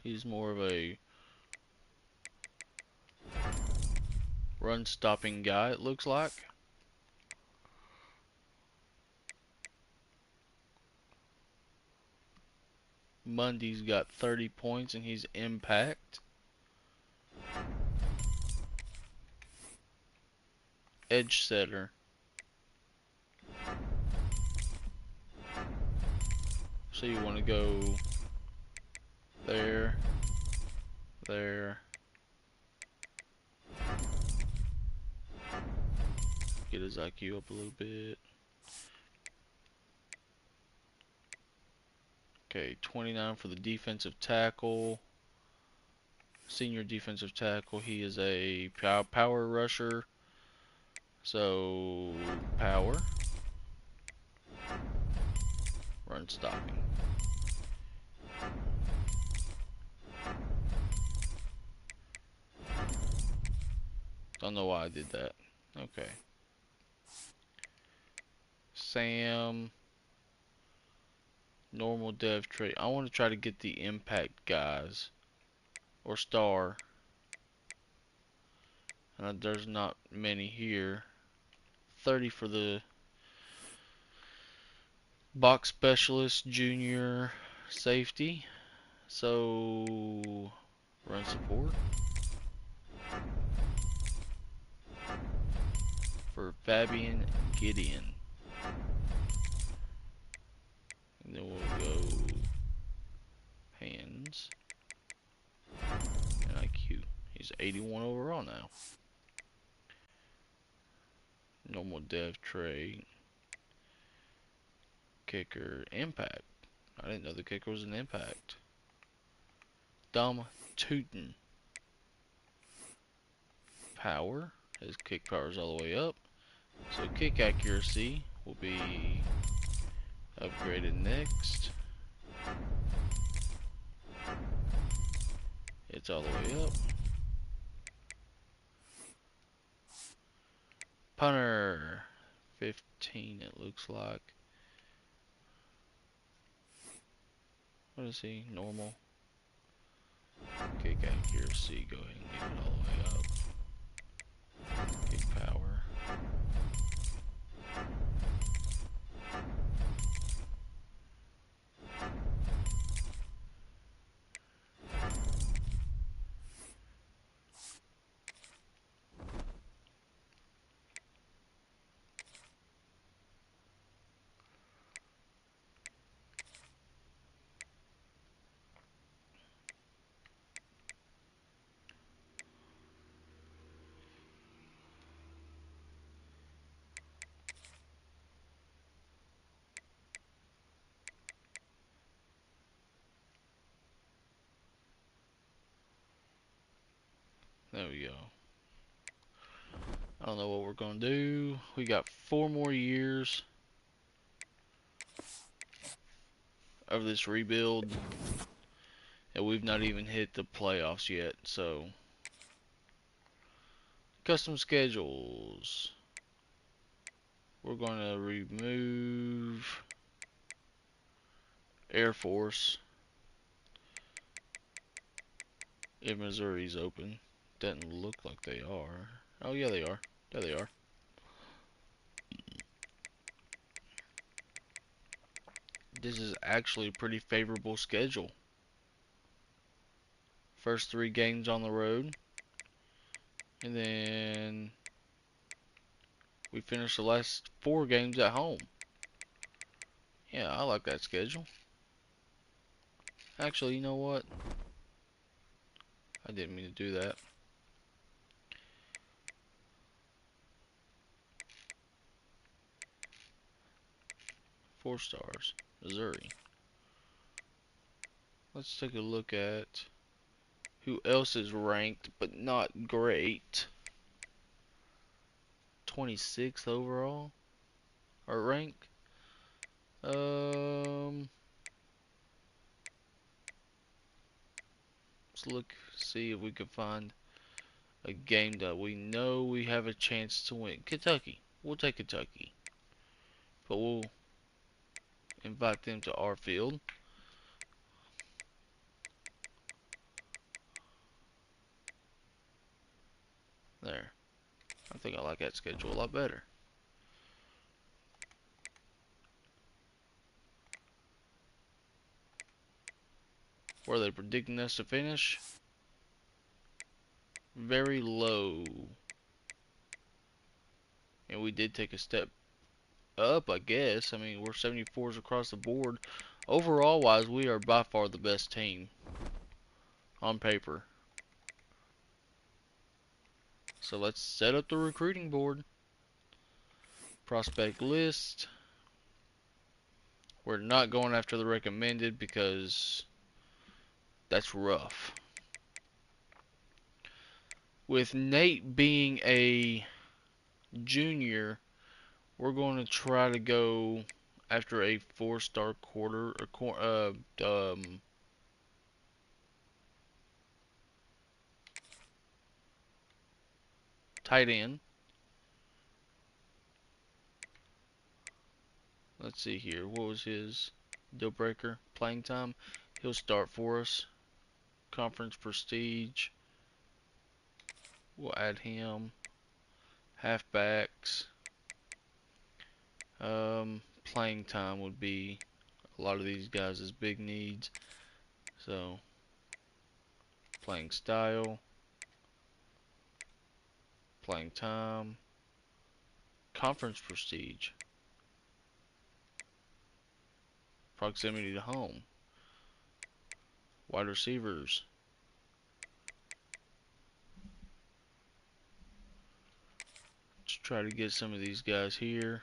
He's more of a run-stopping guy, it looks like. Mundy's got 30 points and he's impact. Edge setter. So you want to go there, there. Get his IQ up a little bit. Okay, 29 for the defensive tackle. Senior defensive tackle. He is a power rusher. So, power. Run stopping. Don't know why I did that. Okay. Sam. Normal dev trait. I want to try to get the impact guys. Or star. There's not many here. 30 for the box specialist junior safety. So run support for Fabian Gideon. And then we'll go hands and IQ. He's 81 overall now. Normal dev trait. Kicker impact. I didn't know the kicker was an impact. Dom Tootin. Power. His kick power is all the way up. So kick accuracy will be upgraded next. It's all the way up. Punter. 15 it looks like. What is he? Normal. Kick accuracy. Go ahead and get it all the way up. Kick power. There we go. I don't know what we're going to do. We got 4 more years of this rebuild, and we've not even hit the playoffs yet. So, custom schedules. We're going to remove Air Force if Missouri's open. Doesn't look like they are. Oh, yeah, they are. There they are. This is actually a pretty favorable schedule. First 3 games on the road, and then we finish the last 4 games at home. Yeah, I like that schedule. Actually, you know what? I didn't mean to do that. Four stars, Missouri. Let's take a look at who else is ranked, but not great. 26th overall, or rank. Let's look, see if we can find a game that we know we have a chance to win. Kentucky. We'll take Kentucky. But we'll invite them to our field. There. I think I like that schedule a lot better. Where are they predicting us to finish? Very low. And we did take a step up, I guess. I mean, we're 74s across the board. Overall wise, we are by far the best team on paper. So let's set up the recruiting board. Prospect list. We're not going after the recommended because that's rough. With Nate being a junior, we're going to try to go after a 4-star quarter or tight end. Let's see here. What was his deal breaker? Playing time. He'll start for us. Conference prestige. We'll add him. Halfbacks. Playing time would be a lot of these guys' big needs. So, playing style. Playing time. Conference prestige. Proximity to home. Wide receivers. Let's try to get some of these guys here.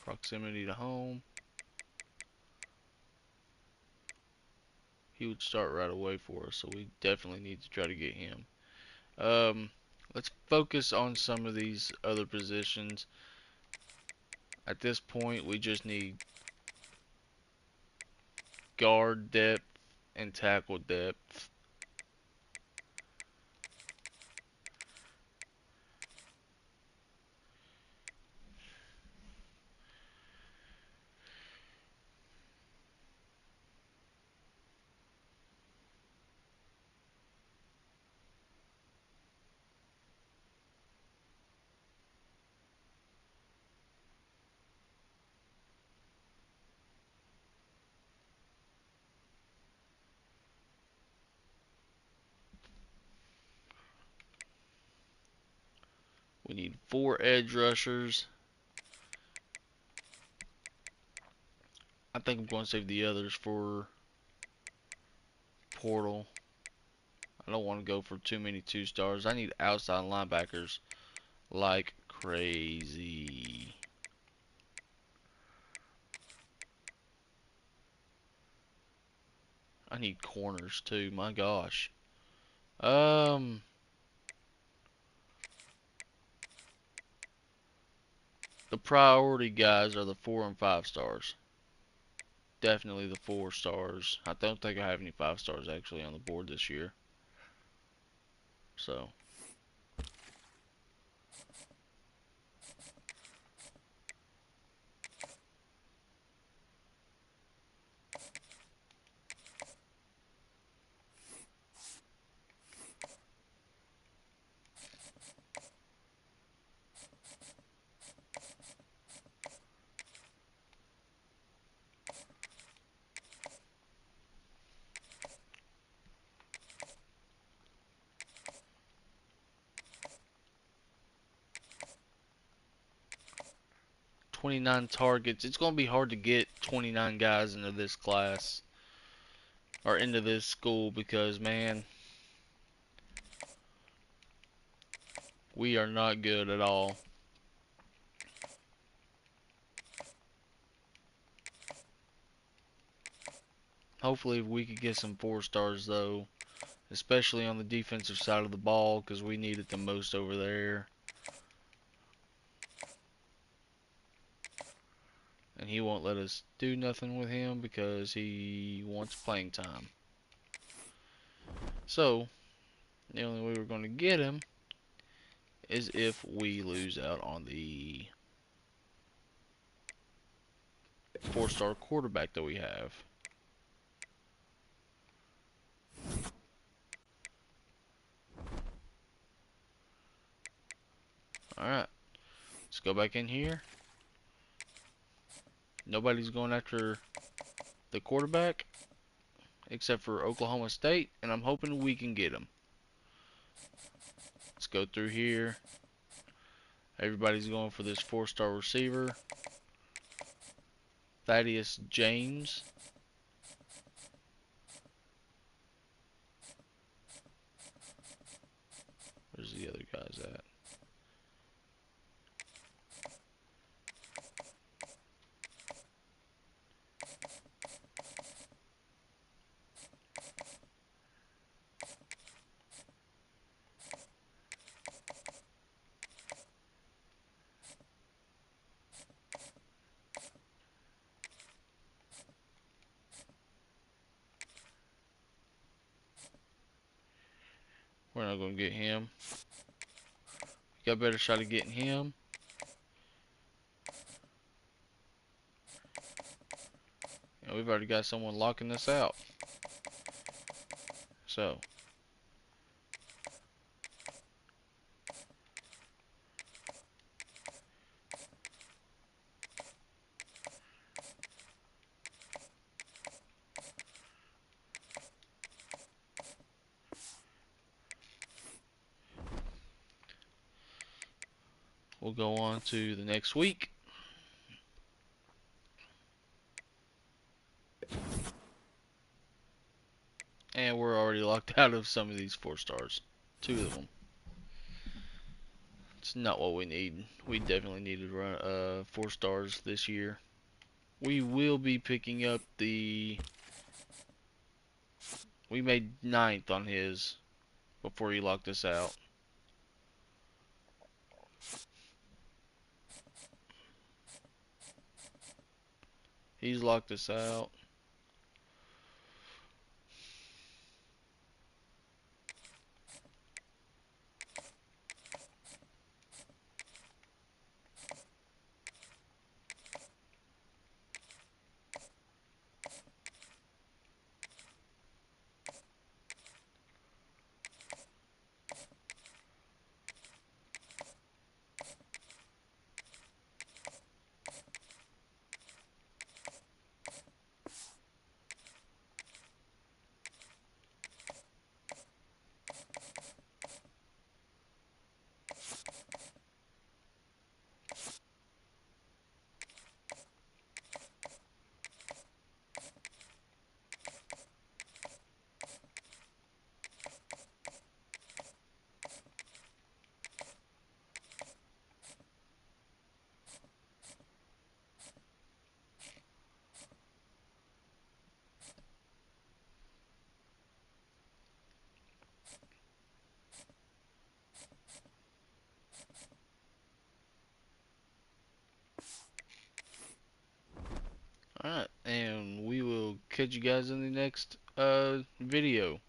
Proximity to home. He would start right away for us, so we definitely need to try to get him. Let's focus on some of these other positions. At this point, we just need guard depth and tackle depth. We need 4 edge rushers. I think I'm going to save the others for portal. I don't want to go for too many 2-stars. I need outside linebackers like crazy. I need corners too, my gosh. Um, the priority guys are the 4 and 5 stars. Definitely the 4 stars. I don't think I have any 5 stars actually on the board this year. So, 29 targets. It's going to be hard to get 29 guys into this class or into this school because, man, we are not good at all. Hopefully we could get some 4 stars though, especially on the defensive side of the ball because we need it the most over there. And he won't let us do nothing with him because he wants playing time. So, the only way we're going to get him is if we lose out on the 4-star quarterback that we have. Alright, let's go back in here. Nobody's going after the quarterback except for Oklahoma State, and I'm hoping we can get him. Let's go through here. Everybody's going for this 4-star receiver, Thaddeus James. Where's the other guys at? We're not going to get him. Got a better shot of getting him. And we've already got someone locking this out. So, we'll go on to the next week. And we're already locked out of some of these 4 stars. 2 of them. It's not what we need. We definitely need to run 4 stars this year. We will be picking up the... We made 9th on his before he locked us out. He's locked us out. catch you guys in the next video.